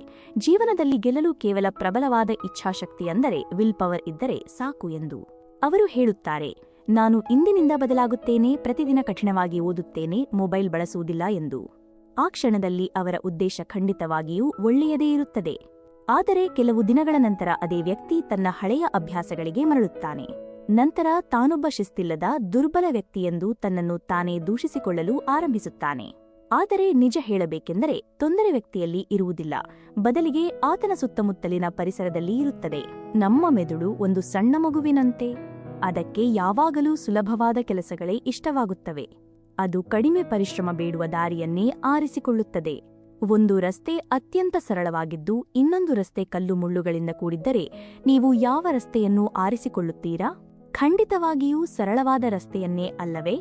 ಜೀವನದಲ್ಲಿ ಗೆಲ್ಲಲು ಕೇವಲ ಪ್ರಬಲವಾದ ಇಚ್ಛಾಶಕ್ತಿ ಅಂದರೆ ವಿಲ್ ಪವರ್ ಇದ್ದರೆ ಸಾಕು ಎಂದು. ಅವರು ಹೇಳುತ್ತಾರೆ, ನಾನು ಇಂದಿನಿಂದ ಬದಲಾಗುತ್ತೇನೆ, ಪ್ರತಿದಿನ ಕಠಿಣವಾಗಿ ಓದುತ್ತೇನೆ, ಮೊಬೈಲ್ ಬಳಸುವುದಿಲ್ಲ ಎಂದು. ಆ ಕ್ಷಣದಲ್ಲಿ ಅವರ ಉದ್ದೇಶ ಖಂಡಿತವಾಗಿಯೂ ಒಳ್ಳೆಯದೇ ಇರುತ್ತದೆ. ಆದರೆ ಕೆಲವು ದಿನಗಳ ನಂತರ ಅದೇ ವ್ಯಕ್ತಿ ತನ್ನ ಹಳೆಯ ಅಭ್ಯಾಸಗಳಿಗೆ ಮರಳುತ್ತಾನೆ. ನಂತರ ತಾನೊಬ್ಬ ಶಿಸ್ತಿಲ್ಲದ ದುರ್ಬಲ ವ್ಯಕ್ತಿಯೆಂದು ತನ್ನನ್ನು ತಾನೇ ದೂಷಿಸಿಕೊಳ್ಳಲು ಆರಂಭಿಸುತ್ತಾನೆ. ಆದರೆ ನಿಜ ಹೇಳಬೇಕೆಂದರೆ ತೊಂದರೆ ವ್ಯಕ್ತಿಯಲ್ಲಿ ಇರುವುದಿಲ್ಲ, ಬದಲಿಗೆ ಆತನ ಸುತ್ತಮುತ್ತಲಿನ ಪರಿಸರದಲ್ಲಿ ಇರುತ್ತದೆ. ನಮ್ಮ ಮೆದುಳು ಒಂದು ಸಣ್ಣ ಮಗುವಿನಂತೆ. ಅದಕ್ಕೆ ಯಾವಾಗಲೂ ಸುಲಭವಾದ ಕೆಲಸಗಳೇ ಇಷ್ಟವಾಗುತ್ತವೆ. ಅದು ಕಡಿಮೆ ಪರಿಶ್ರಮ ಬೇಡುವ ದಾರಿಯನ್ನೇ ಆರಿಸಿಕೊಳ್ಳುತ್ತದೆ. ಒಂದು ರಸ್ತೆ ಅತ್ಯಂತ ಸರಳವಾಗಿದ್ದು ಇನ್ನೊಂದು ರಸ್ತೆ ಕಲ್ಲು ಮುಳ್ಳುಗಳಿಂದ ಕೂಡಿದ್ದರೆ ನೀವು ಯಾವ ರಸ್ತೆಯನ್ನು ಆರಿಸಿಕೊಳ್ಳುತ್ತೀರಾ? ಖಂಡಿತವಾಗಿಯೂ ಸರಳವಾದ ರಸ್ತೆಯನ್ನೇ ಅಲ್ಲವೇ?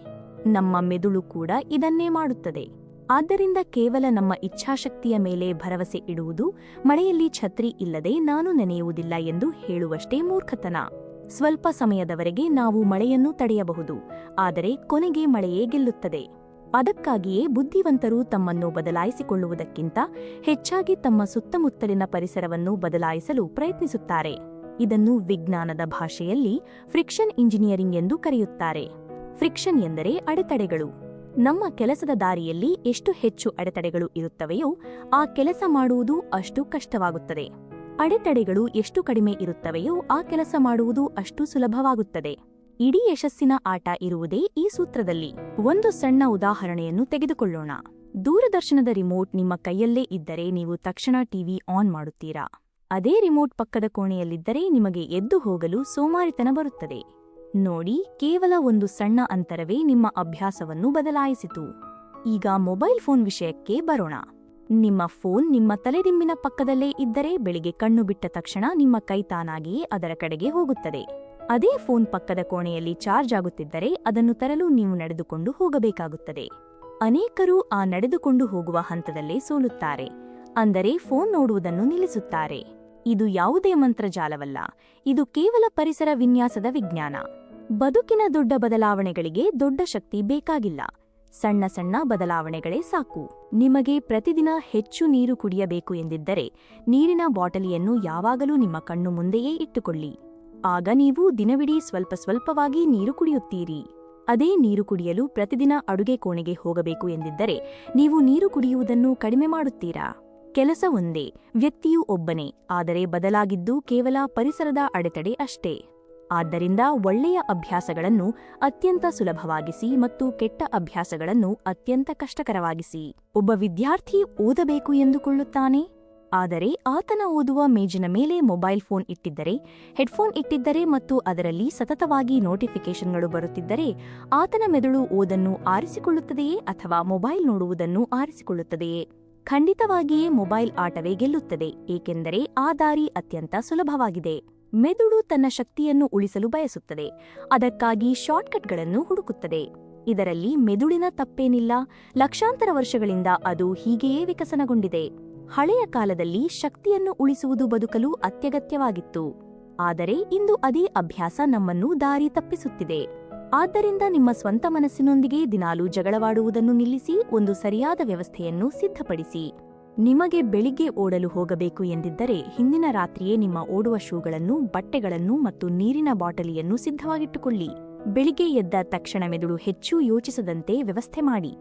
ನಮ್ಮ ಮೆದುಳು ಕೂಡ ಇದನ್ನೇ ಮಾಡುತ್ತದೆ. ಆದ್ದರಿಂದ ಕೇವಲ ನಮ್ಮ ಇಚ್ಛಾಶಕ್ತಿಯ ಮೇಲೆ ಭರವಸೆ ಇಡುವುದು, ಮಳೆಯಲ್ಲಿ ಛತ್ರಿ ಇಲ್ಲದೆ ನಾನು ನೆನೆಯುವುದಿಲ್ಲ ಎಂದು ಹೇಳುವಷ್ಟೇ ಮೂರ್ಖತನ. ಸ್ವಲ್ಪ ಸಮಯದವರೆಗೆ ನಾವು ಮಳೆಯನ್ನು ತಡೆಯಬಹುದು, ಆದರೆ ಕೊನೆಗೆ ಮಳೆಯೇ ಗೆಲ್ಲುತ್ತದೆ. ಅದಕ್ಕಾಗಿಯೇ ಬುದ್ಧಿವಂತರು ತಮ್ಮನ್ನು ಬದಲಾಯಿಸಿಕೊಳ್ಳುವುದಕ್ಕಿಂತ ಹೆಚ್ಚಾಗಿ ತಮ್ಮ ಸುತ್ತಮುತ್ತಲಿನ ಪರಿಸರವನ್ನು ಬದಲಾಯಿಸಲು ಪ್ರಯತ್ನಿಸುತ್ತಾರೆ. ಇದನ್ನು ವಿಜ್ಞಾನದ ಭಾಷೆಯಲ್ಲಿ ಫ್ರಿಕ್ಷನ್ ಇಂಜಿನಿಯರಿಂಗ್ ಎಂದು ಕರೆಯುತ್ತಾರೆ. ಫ್ರಿಕ್ಷನ್ ಎಂದರೆ ಅಡೆತಡೆಗಳು. ನಮ್ಮ ಕೆಲಸದ ದಾರಿಯಲ್ಲಿ ಎಷ್ಟು ಹೆಚ್ಚು ಅಡೆತಡೆಗಳು ಇರುತ್ತವೆಯೋ ಆ ಕೆಲಸ ಮಾಡುವುದು ಅಷ್ಟು ಕಷ್ಟವಾಗುತ್ತದೆ. ಅಡೆತಡೆಗಳು ಎಷ್ಟು ಕಡಿಮೆ ಇರುತ್ತವೆಯೋ ಆ ಕೆಲಸ ಮಾಡುವುದು ಅಷ್ಟು ಸುಲಭವಾಗುತ್ತದೆ. ಇಡೀ ಯಶಸ್ಸಿನ ಆಟ ಇರುವುದೇ ಈ ಸೂತ್ರದಲ್ಲಿ. ಒಂದು ಸಣ್ಣ ಉದಾಹರಣೆಯನ್ನು ತೆಗೆದುಕೊಳ್ಳೋಣ. ದೂರದರ್ಶನದ ರಿಮೋಟ್ ನಿಮ್ಮ ಕೈಯಲ್ಲೇ ಇದ್ದರೆ ನೀವು ತಕ್ಷಣ ಟಿವಿ ಆನ್ ಮಾಡುತ್ತೀರಾ. ಅದೇ ರಿಮೋಟ್ ಪಕ್ಕದ ಕೋಣೆಯಲ್ಲಿದ್ದರೆ ನಿಮಗೆ ಎದ್ದು ಹೋಗಲು ಸೋಮಾರಿತನ ಬರುತ್ತದೆ. ನೋಡಿ, ಕೇವಲ ಒಂದು ಸಣ್ಣ ಅಂತರವೇ ನಿಮ್ಮ ಅಭ್ಯಾಸವನ್ನು ಬದಲಾಯಿಸಿತು. ಈಗ ಮೊಬೈಲ್ ಫೋನ್ ವಿಷಯಕ್ಕೆ ಬರೋಣ. ನಿಮ್ಮ ಫೋನ್ ನಿಮ್ಮ ತಲೆದಿಂಬಿನ ಪಕ್ಕದಲ್ಲೇ ಇದ್ದರೆ ಬೆಳಿಗ್ಗೆ ಕಣ್ಣು ಬಿಟ್ಟ ತಕ್ಷಣ ನಿಮ್ಮ ಕೈ ತಾನಾಗಿಯೇ ಅದರ ಕಡೆಗೆ ಹೋಗುತ್ತದೆ. ಅದೇ ಫೋನ್ ಪಕ್ಕದ ಕೋಣೆಯಲ್ಲಿ ಚಾರ್ಜ್ ಆಗುತ್ತಿದ್ದರೆ ಅದನ್ನು ತರಲು ನೀವು ನಡೆದುಕೊಂಡು ಹೋಗಬೇಕಾಗುತ್ತದೆ. ಅನೇಕರು ಆ ನಡೆದುಕೊಂಡು ಹೋಗುವ ಹಂತದಲ್ಲೇ ಸೋಲುತ್ತಾರೆ, ಅಂದರೆ ಫೋನ್ ನೋಡುವುದನ್ನು ನಿಲ್ಲಿಸುತ್ತಾರೆ. ಇದು ಯಾವುದೇ ಮಂತ್ರಜಾಲವಲ್ಲ, ಇದು ಕೇವಲ ಪರಿಸರ ವಿನ್ಯಾಸದ ವಿಜ್ಞಾನ. ಬದುಕಿನ ದೊಡ್ಡ ಬದಲಾವಣೆಗಳಿಗೆ ದೊಡ್ಡ ಶಕ್ತಿ ಬೇಕಾಗಿಲ್ಲ, ಸಣ್ಣ ಸಣ್ಣ ಬದಲಾವಣೆಗಳೇ ಸಾಕು. ನಿಮಗೆ ಪ್ರತಿದಿನ ಹೆಚ್ಚು ನೀರು ಕುಡಿಯಬೇಕು ಎಂದಿದ್ದರೆ ನೀರಿನ ಬಾಟಲಿಯನ್ನು ಯಾವಾಗಲೂ ನಿಮ್ಮ ಕಣ್ಣು ಮುಂದೆಯೇ ಇಟ್ಟುಕೊಳ್ಳಿ. ಆಗ ನೀವು ದಿನವಿಡೀ ಸ್ವಲ್ಪ ಸ್ವಲ್ಪವಾಗಿ ನೀರು ಕುಡಿಯುತ್ತೀರಿ. ಅದೇ ನೀರು ಕುಡಿಯಲು ಪ್ರತಿದಿನ ಅಡುಗೆ ಕೋಣೆಗೆ ಹೋಗಬೇಕು ಎಂದಿದ್ದರೆ ನೀವು ನೀರು ಕುಡಿಯುವುದನ್ನು ಕಡಿಮೆ ಮಾಡುತ್ತೀರಾ. ಕೆಲಸ ಒಂದೇ, ವ್ಯಕ್ತಿಯೂ ಒಬ್ಬನೇ, ಆದರೆ ಬದಲಾಗಿದ್ದು ಕೇವಲ ಪರಿಸರದ ಅಡೆತಡೆ ಅಷ್ಟೇ. ಆದ್ದರಿಂದ ಒಳ್ಳೆಯ ಅಭ್ಯಾಸಗಳನ್ನು ಅತ್ಯಂತ ಸುಲಭವಾಗಿಸಿ ಮತ್ತು ಕೆಟ್ಟ ಅಭ್ಯಾಸಗಳನ್ನು ಅತ್ಯಂತ ಕಷ್ಟಕರವಾಗಿಸಿ. ಒಬ್ಬ ವಿದ್ಯಾರ್ಥಿ ಓದಬೇಕು ಎಂದುಕೊಳ್ಳುತ್ತಾನೆ, ಆದರೆ ಆತನ ಓದುವ ಮೇಜಿನ ಮೇಲೆ ಮೊಬೈಲ್ ಫೋನ್ ಇಟ್ಟಿದ್ದರೆ, ಹೆಡ್ಫೋನ್ ಇಟ್ಟಿದ್ದರೆ ಮತ್ತು ಅದರಲ್ಲಿ ಸತತವಾಗಿ ನೋಟಿಫಿಕೇಷನ್ಗಳು ಬರುತ್ತಿದ್ದರೆ ಆತನ ಮೆದುಳು ಓದನ್ನು ಆರಿಸಿಕೊಳ್ಳುತ್ತದೆಯೇ ಅಥವಾ ಮೊಬೈಲ್ ನೋಡುವುದನ್ನು ಆರಿಸಿಕೊಳ್ಳುತ್ತದೆಯೇ? ಖಂಡಿತವಾಗಿಯೇ ಮೊಬೈಲ್ ಆಟವೇ ಗೆಲ್ಲುತ್ತದೆ, ಏಕೆಂದರೆ ಆ ದಾರಿ ಅತ್ಯಂತ ಸುಲಭವಾಗಿದೆ. ಮೆದುಳು ತನ್ನ ಶಕ್ತಿಯನ್ನು ಉಳಿಸಲು ಬಯಸುತ್ತದೆ, ಅದಕ್ಕಾಗಿ ಶಾರ್ಟ್ಕಟ್ಗಳನ್ನು ಹುಡುಕುತ್ತದೆ. ಇದರಲ್ಲಿ ಮೆದುಳಿನ ತಪ್ಪೇನಿಲ್ಲ, ಲಕ್ಷಾಂತರ ವರ್ಷಗಳಿಂದ ಅದು ಹೀಗೆಯೇ ವಿಕಸನಗೊಂಡಿದೆ. ಹಳೆಯ ಕಾಲದಲ್ಲಿ ಶಕ್ತಿಯನ್ನು ಉಳಿಸುವುದು ಬದುಕಲು ಅತ್ಯಗತ್ಯವಾಗಿತ್ತು, ಆದರೆ ಇಂದು ಅದೇ ಅಭ್ಯಾಸ ನಮ್ಮನ್ನು ದಾರಿ ತಪ್ಪಿಸುತ್ತಿದೆ. ಆದ್ದರಿಂದ ನಿಮ್ಮ ಸ್ವಂತ ಮನಸ್ಸಿನೊಂದಿಗೆ ದಿನಾಲೂ ಜಗಳವಾಡುವುದನ್ನು ನಿಲ್ಲಿಸಿ ಒಂದು ಸರಿಯಾದ ವ್ಯವಸ್ಥೆಯನ್ನು ಸಿದ್ಧಪಡಿಸಿ. ನಿಮಗೆ ಬೆಳಿಗ್ಗೆ ಓಡಲು ಹೋಗಬೇಕು ಎಂದಿದ್ದರೆ ಹಿಂದಿನ ರಾತ್ರಿಯೇ ನಿಮ್ಮ ಓಡುವ ಶೂಗಳನ್ನು, ಬಟ್ಟೆಗಳನ್ನು ಮತ್ತು ನೀರಿನ ಬಾಟಲಿಯನ್ನು ಸಿದ್ಧವಾಗಿಟ್ಟುಕೊಳ್ಳಿ. ಬೆಳಿಗ್ಗೆ ಎದ್ದ ತಕ್ಷಣ ಮೆದುಳು ಹೆಚ್ಚು ಯೋಚಿಸದಂತೆ ವ್ಯವಸ್ಥೆ ಮಾಡಿ,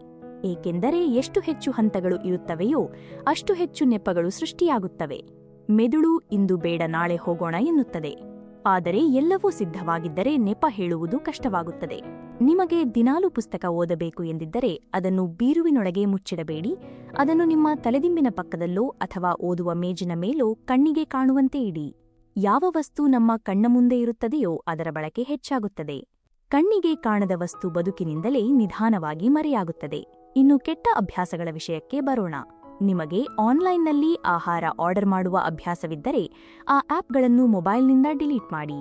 ಏಕೆಂದರೆ ಎಷ್ಟು ಹೆಚ್ಚು ಹಂತಗಳು ಇರುತ್ತವೆಯೋ ಅಷ್ಟು ಹೆಚ್ಚು ನೆಪಗಳು ಸೃಷ್ಟಿಯಾಗುತ್ತವೆ. ಮೆದುಳು ಇಂದು ಬೇಡ ನಾಳೆ ಹೋಗೋಣ ಎನ್ನುತ್ತದೆ, ಆದರೆ ಎಲ್ಲವೂ ಸಿದ್ಧವಾಗಿದ್ದರೆ ನೆಪ ಹೇಳುವುದು ಕಷ್ಟವಾಗುತ್ತದೆ. ನಿಮಗೆ ದಿನಾಲು ಪುಸ್ತಕ ಓದಬೇಕು ಎಂದಿದ್ದರೆ ಅದನ್ನು ಬೀರುವಿನೊಳಗೆ ಮುಚ್ಚಿಡಬೇಡಿ, ಅದನ್ನು ನಿಮ್ಮ ತಲೆದಿಂಬಿನ ಪಕ್ಕದಲ್ಲೋ ಅಥವಾ ಓದುವ ಮೇಜಿನ ಮೇಲೋ ಕಣ್ಣಿಗೆ ಕಾಣುವಂತೆ ಇಡಿ. ಯಾವ ವಸ್ತು ನಮ್ಮ ಕಣ್ಣ ಮುಂದೆ ಇರುತ್ತದೆಯೋ ಅದರ ಬಳಕೆ ಹೆಚ್ಚಾಗುತ್ತದೆ. ಕಣ್ಣಿಗೆ ಕಾಣದ ವಸ್ತು ಬದುಕಿನಿಂದಲೇ ನಿಧಾನವಾಗಿ ಮರೆಯಾಗುತ್ತದೆ. ಇನ್ನು ಕೆಟ್ಟ ಅಭ್ಯಾಸಗಳ ವಿಷಯಕ್ಕೆ ಬರೋಣ. ನಿಮಗೆ ಆನ್ಲೈನ್ನಲ್ಲಿ ಆಹಾರ ಆರ್ಡರ್ ಮಾಡುವ ಅಭ್ಯಾಸವಿದ್ದರೆ ಆ ಆಪ್ಗಳನ್ನು ಮೊಬೈಲ್ನಿಂದ ಡಿಲೀಟ್ ಮಾಡಿ.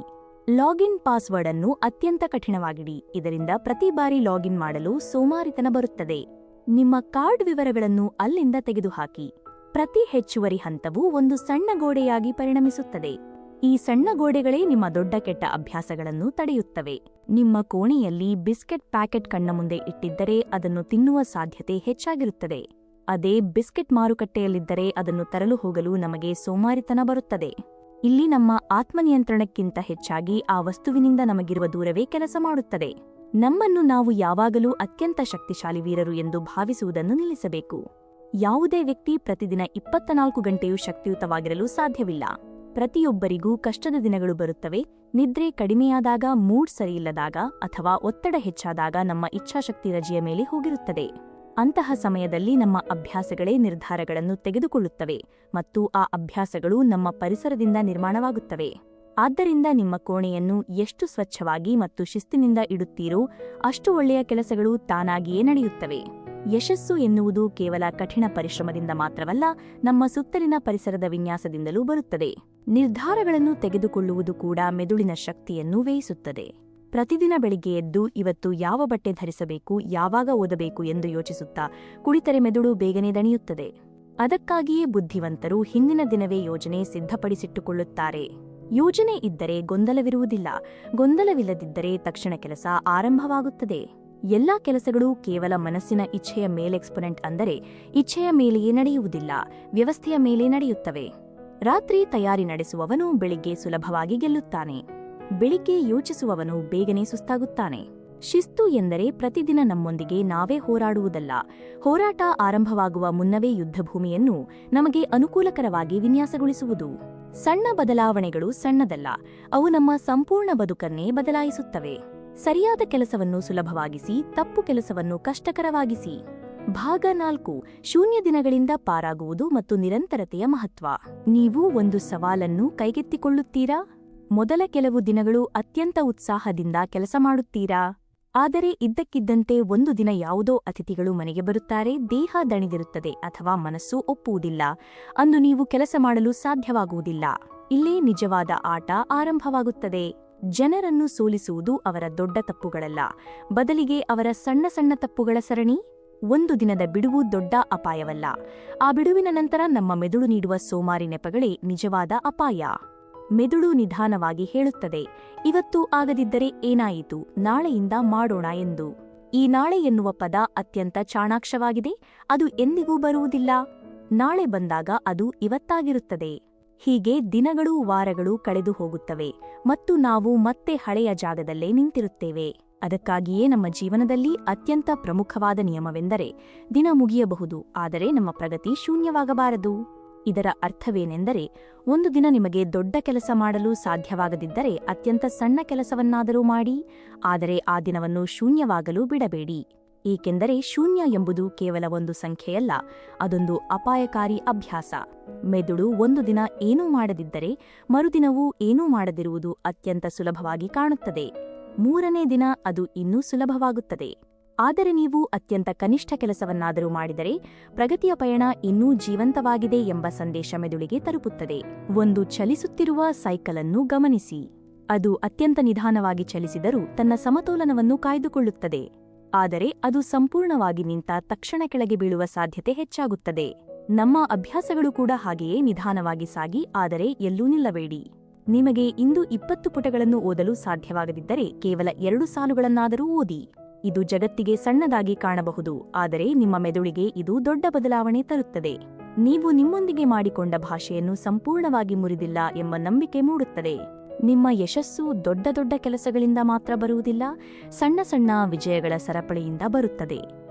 ಲಾಗಿನ್ ಪಾಸ್ವರ್ಡ್ ಅನ್ನು ಅತ್ಯಂತ ಕಠಿಣವಾಗಿಡಿ, ಇದರಿಂದ ಪ್ರತಿ ಬಾರಿ ಲಾಗಿನ್ ಮಾಡಲು ಸೋಮಾರಿತನ ಬರುತ್ತದೆ. ನಿಮ್ಮ ಕಾರ್ಡ್ ವಿವರಗಳನ್ನು ಅಲ್ಲಿಂದ ತೆಗೆದುಹಾಕಿ. ಪ್ರತಿ ಹೆಚ್ಚುವರಿ ಹಂತವೂ ಒಂದು ಸಣ್ಣ ಗೋಡೆಯಾಗಿ ಪರಿಣಮಿಸುತ್ತದೆ. ಈ ಸಣ್ಣ ಗೋಡೆಗಳೇ ನಿಮ್ಮ ದೊಡ್ಡ ಕೆಟ್ಟ ಅಭ್ಯಾಸಗಳನ್ನು ತಡೆಯುತ್ತವೆ. ನಿಮ್ಮ ಕೋಣೆಯಲ್ಲಿ ಬಿಸ್ಕೆಟ್ ಪ್ಯಾಕೆಟ್ ಕಣ್ಣ ಮುಂದೆ ಇಟ್ಟಿದ್ದರೆ ಅದನ್ನು ತಿನ್ನುವ ಸಾಧ್ಯತೆ ಹೆಚ್ಚಾಗಿರುತ್ತದೆ. ಅದೇ ಬಿಸ್ಕೆಟ್ ಮಾರುಕಟ್ಟೆಯಲ್ಲಿದ್ದರೆ ಅದನ್ನು ತರಲು ಹೋಗಲು ನಮಗೆ ಸೋಮಾರಿತನ ಬರುತ್ತದೆ. ಇಲ್ಲಿ ನಮ್ಮ ಆತ್ಮನಿಯಂತ್ರಣಕ್ಕಿಂತ ಹೆಚ್ಚಾಗಿ ಆ ವಸ್ತುವಿನಿಂದ ನಮಗಿರುವ ದೂರವೇ ಕೆಲಸ ಮಾಡುತ್ತದೆ. ನಮ್ಮನ್ನು ನಾವು ಯಾವಾಗಲೂ ಅತ್ಯಂತ ಶಕ್ತಿಶಾಲಿ ವೀರರು ಎಂದು ಭಾವಿಸುವುದನ್ನು ನಿಲ್ಲಿಸಬೇಕು. ಯಾವುದೇ ವ್ಯಕ್ತಿ ಪ್ರತಿದಿನ 24 ಗಂಟೆಯೂ ಶಕ್ತಿಯುತವಾಗಿರಲು ಸಾಧ್ಯವಿಲ್ಲ. ಪ್ರತಿಯೊಬ್ಬರಿಗೂ ಕಷ್ಟದ ದಿನಗಳು ಬರುತ್ತವೆ. ನಿದ್ರೆ ಕಡಿಮೆಯಾದಾಗ, ಮೂಡ್ ಸರಿಯಿಲ್ಲದಾಗ ಅಥವಾ ಒತ್ತಡ ಹೆಚ್ಚಾದಾಗ ನಮ್ಮ ಇಚ್ಛಾಶಕ್ತಿ ರಜೆಯ ಮೇಲೆ ಹೋಗಿರುತ್ತದೆ. ಅಂತಹ ಸಮಯದಲ್ಲಿ ನಮ್ಮ ಅಭ್ಯಾಸಗಳೇ ನಿರ್ಧಾರಗಳನ್ನು ತೆಗೆದುಕೊಳ್ಳುತ್ತವೆ ಮತ್ತು ಆ ಅಭ್ಯಾಸಗಳು ನಮ್ಮ ಪರಿಸರದಿಂದ ನಿರ್ಮಾಣವಾಗುತ್ತವೆ. ಆದ್ದರಿಂದ ನಿಮ್ಮ ಕೋಣೆಯನ್ನು ಎಷ್ಟು ಸ್ವಚ್ಛವಾಗಿ ಮತ್ತು ಶಿಸ್ತಿನಿಂದ ಇಡುತ್ತೀರೋ ಅಷ್ಟು ಒಳ್ಳೆಯ ಕೆಲಸಗಳು ತಾನಾಗಿಯೇ ನಡೆಯುತ್ತವೆ. ಯಶಸ್ಸು ಎನ್ನುವುದು ಕೇವಲ ಕಠಿಣ ಪರಿಶ್ರಮದಿಂದ ಮಾತ್ರವಲ್ಲ, ನಮ್ಮ ಸುತ್ತಲಿನ ಪರಿಸರದ ವಿನ್ಯಾಸದಿಂದಲೂ ಬರುತ್ತದೆ. ನಿರ್ಧಾರಗಳನ್ನು ತೆಗೆದುಕೊಳ್ಳುವುದು ಕೂಡ ಮೆದುಳಿನ ಶಕ್ತಿಯನ್ನು ವ್ಯಯಿಸುತ್ತದೆ. ಪ್ರತಿದಿನ ಬೆಳಿಗ್ಗೆ ಎದ್ದು ಇವತ್ತು ಯಾವ ಬಟ್ಟೆ ಧರಿಸಬೇಕು, ಯಾವಾಗ ಓದಬೇಕು ಎಂದು ಯೋಚಿಸುತ್ತಾ ಕುಳಿತರೆ ಮೆದುಳು ಬೇಗನೆ ದಣಿಯುತ್ತದೆ. ಅದಕ್ಕಾಗಿಯೇ ಬುದ್ಧಿವಂತರು ಹಿಂದಿನ ದಿನವೇ ಯೋಜನೆ ಸಿದ್ಧಪಡಿಸಿಟ್ಟುಕೊಳ್ಳುತ್ತಾರೆ. ಯೋಜನೆ ಇದ್ದರೆ ಗೊಂದಲವಿರುವುದಿಲ್ಲ, ಗೊಂದಲವಿಲ್ಲದಿದ್ದರೆ ತಕ್ಷಣ ಕೆಲಸ ಆರಂಭವಾಗುತ್ತದೆ. ಎಲ್ಲಾ ಕೆಲಸಗಳು ಕೇವಲ ಮನಸ್ಸಿನ ಇಚ್ಛೆಯ ಮೇಲೆ ಎಕ್ಸ್ಪೊನೆಂಟ್ ಅಂದರೆ ಇಚ್ಛೆಯ ಮೇಲೆಯೇ ನಡೆಯುವುದಿಲ್ಲ, ವ್ಯವಸ್ಥೆಯ ಮೇಲೆ ನಡೆಯುತ್ತವೆ. ರಾತ್ರಿ ತಯಾರಿ ನಡೆಸುವವನು ಬೆಳಿಗ್ಗೆ ಸುಲಭವಾಗಿ ಗೆಲ್ಲುತ್ತಾನೆ. ಬೆಳಿಗ್ಗೆ ಯೋಚಿಸುವವನು ಬೇಗನೆ ಸುಸ್ತಾಗುತ್ತಾನೆ. ಶಿಸ್ತು ಎಂದರೆ ಪ್ರತಿದಿನ ನಮ್ಮೊಂದಿಗೆ ನಾವೇ ಹೋರಾಡುವುದಲ್ಲ, ಹೋರಾಟ ಆರಂಭವಾಗುವ ಮುನ್ನವೇ ಯುದ್ಧಭೂಮಿಯನ್ನು ನಮಗೆ ಅನುಕೂಲಕರವಾಗಿ ವಿನ್ಯಾಸಗೊಳಿಸುವುದು. ಸಣ್ಣ ಬದಲಾವಣೆಗಳು ಸಣ್ಣದಲ್ಲ, ಅವು ನಮ್ಮ ಸಂಪೂರ್ಣ ಬದುಕನ್ನೇ ಬದಲಾಯಿಸುತ್ತವೆ. ಸರಿಯಾದ ಕೆಲಸವನ್ನು ಸುಲಭವಾಗಿಸಿ, ತಪ್ಪು ಕೆಲಸವನ್ನು ಕಷ್ಟಕರವಾಗಿಸಿ. ಭಾಗ 4: ಶೂನ್ಯ ದಿನಗಳಿಂದ ಪಾರಾಗುವುದು ಮತ್ತು ನಿರಂತರತೆಯ ಮಹತ್ವ. ನೀವು ಒಂದು ಸವಾಲನ್ನು ಕೈಗೆತ್ತಿಕೊಳ್ಳುತ್ತೀರಾ? ಮೊದಲ ಕೆಲವು ದಿನಗಳು ಅತ್ಯಂತ ಉತ್ಸಾಹದಿಂದ ಕೆಲಸ ಮಾಡುತ್ತೀರಾ? ಆದರೆ ಇದ್ದಕ್ಕಿದ್ದಂತೆ ಒಂದು ದಿನ ಯಾವುದೋ ಅತಿಥಿಗಳು ಮನೆಗೆ ಬರುತ್ತಾರೆ, ದೇಹ ದಣಿದಿರುತ್ತದೆ ಅಥವಾ ಮನಸ್ಸು ಒಪ್ಪುವುದಿಲ್ಲ. ಅಂದು ನೀವು ಕೆಲಸ ಮಾಡಲು ಸಾಧ್ಯವಾಗುವುದಿಲ್ಲ. ಇಲ್ಲೇ ನಿಜವಾದ ಆಟ ಆರಂಭವಾಗುತ್ತದೆ. ಜನರನ್ನು ಸೋಲಿಸುವುದು ಅವರ ದೊಡ್ಡ ತಪ್ಪುಗಳಲ್ಲ, ಬದಲಿಗೆ ಅವರ ಸಣ್ಣ ಸಣ್ಣ ತಪ್ಪುಗಳ ಸರಣಿ. ಒಂದು ದಿನದ ಬಿಡುವು ದೊಡ್ಡ ಅಪಾಯವಲ್ಲ, ಆ ಬಿಡುವಿನ ನಂತರ ನಮ್ಮ ಮೆದುಳು ನೀಡುವ ಸೋಮಾರಿ ನೆಪಗಳೇ ನಿಜವಾದ ಅಪಾಯ. ಮೆದುಳು ನಿಧಾನವಾಗಿ ಹೇಳುತ್ತದೆ, ಇವತ್ತು ಆಗದಿದ್ದರೆ ಏನಾಯಿತು, ನಾಳೆಯಿಂದ ಮಾಡೋಣ ಎಂದು. ಈ ನಾಳೆ ಎನ್ನುವ ಪದ ಅತ್ಯಂತ ಚಾಣಾಕ್ಷವಾಗಿದೆ. ಅದು ಎಂದಿಗೂ ಬರುವುದಿಲ್ಲ. ನಾಳೆ ಬಂದಾಗ ಅದು ಇವತ್ತಾಗಿರುತ್ತದೆ. ಹೀಗೆ ದಿನಗಳು ವಾರಗಳು ಕಳೆದು ಹೋಗುತ್ತವೆ ಮತ್ತು ನಾವು ಮತ್ತೆ ಹಳೆಯ ಜಾಗದಲ್ಲೇ ನಿಂತಿರುತ್ತೇವೆ. ಅದಕ್ಕಾಗಿಯೇ ನಮ್ಮ ಜೀವನದಲ್ಲಿ ಅತ್ಯಂತ ಪ್ರಮುಖವಾದ ನಿಯಮವೆಂದರೆ ದಿನ ಮುಗಿಯಬಹುದು, ಆದರೆ ನಮ್ಮ ಪ್ರಗತಿ ಶೂನ್ಯವಾಗಬಾರದು. ಇದರ ಅರ್ಥವೇನೆಂದರೆ, ಒಂದು ದಿನ ನಿಮಗೆ ದೊಡ್ಡ ಕೆಲಸ ಮಾಡಲು ಸಾಧ್ಯವಾಗದಿದ್ದರೆ ಅತ್ಯಂತ ಸಣ್ಣ ಕೆಲಸವನ್ನಾದರೂ ಮಾಡಿ, ಆದರೆ ಆ ದಿನವನ್ನು ಶೂನ್ಯವಾಗಲು ಬಿಡಬೇಡಿ. ಏಕೆಂದರೆ ಶೂನ್ಯ ಎಂಬುದು ಕೇವಲ ಒಂದು ಸಂಖ್ಯೆಯಲ್ಲ, ಅದೊಂದು ಅಪಾಯಕಾರಿ ಅಭ್ಯಾಸ. ಮೆದುಳು ಒಂದು ದಿನ ಏನೂ ಮಾಡದಿದ್ದರೆ ಮರುದಿನವೂ ಏನೂ ಮಾಡದಿರುವುದು ಅತ್ಯಂತ ಸುಲಭವಾಗಿ ಕಾಣುತ್ತದೆ. ಮೂರನೇ ದಿನ ಅದು ಇನ್ನೂ ಸುಲಭವಾಗುತ್ತದೆ. ಆದರೆ ನೀವು ಅತ್ಯಂತ ಕನಿಷ್ಠ ಕೆಲಸವನ್ನಾದರೂ ಮಾಡಿದರೆ ಪ್ರಗತಿಯ ಪಯಣ ಇನ್ನೂ ಜೀವಂತವಾಗಿದೆ ಎಂಬ ಸಂದೇಶ ಮೆದುಳಿಗೆ ತಲುಪುತ್ತದೆ. ಒಂದು ಚಲಿಸುತ್ತಿರುವ ಸೈಕಲನ್ನು ಗಮನಿಸಿ. ಅದು ಅತ್ಯಂತ ನಿಧಾನವಾಗಿ ಚಲಿಸಿದರೂ ತನ್ನ ಸಮತೋಲನವನ್ನು ಕಾಯ್ದುಕೊಳ್ಳುತ್ತದೆ. ಆದರೆ ಅದು ಸಂಪೂರ್ಣವಾಗಿ ನಿಂತ ತಕ್ಷಣ ಕೆಳಗೆ ಬೀಳುವ ಸಾಧ್ಯತೆ ಹೆಚ್ಚಾಗುತ್ತದೆ. ನಮ್ಮ ಅಭ್ಯಾಸಗಳು ಕೂಡ ಹಾಗೆಯೇ ನಿಧಾನವಾಗಿ ಸಾಗಿ, ಆದರೆ ಎಲ್ಲೂ ನಿಲ್ಲಬೇಡಿ. ನಿಮಗೆ ಇಂದು 20 ಪುಟಗಳನ್ನು ಓದಲು ಸಾಧ್ಯವಾಗದಿದ್ದರೆ ಕೇವಲ 2 ಸಾಲುಗಳನ್ನಾದರೂ ಓದಿ. ಇದು ಜಗತ್ತಿಗೆ ಸಣ್ಣದಾಗಿ ಕಾಣಬಹುದು, ಆದರೆ ನಿಮ್ಮ ಮೆದುಳಿಗೆ ಇದು ದೊಡ್ಡ ಬದಲಾವಣೆ ತರುತ್ತದೆ. ನೀವು ನಿಮ್ಮೊಂದಿಗೆ ಮಾಡಿಕೊಂಡ ಭಾಷೆಯನ್ನು ಸಂಪೂರ್ಣವಾಗಿ ಮುರಿದಿಲ್ಲ ಎಂಬ ನಂಬಿಕೆ ಮೂಡುತ್ತದೆ. ನಿಮ್ಮ ಯಶಸ್ಸು ದೊಡ್ಡ ದೊಡ್ಡ ಕೆಲಸಗಳಿಂದ ಮಾತ್ರ ಬರುವುದಿಲ್ಲ, ಸಣ್ಣ ಸಣ್ಣ ವಿಜಯಗಳ ಸರಪಳಿಯಿಂದ ಬರುತ್ತದೆ.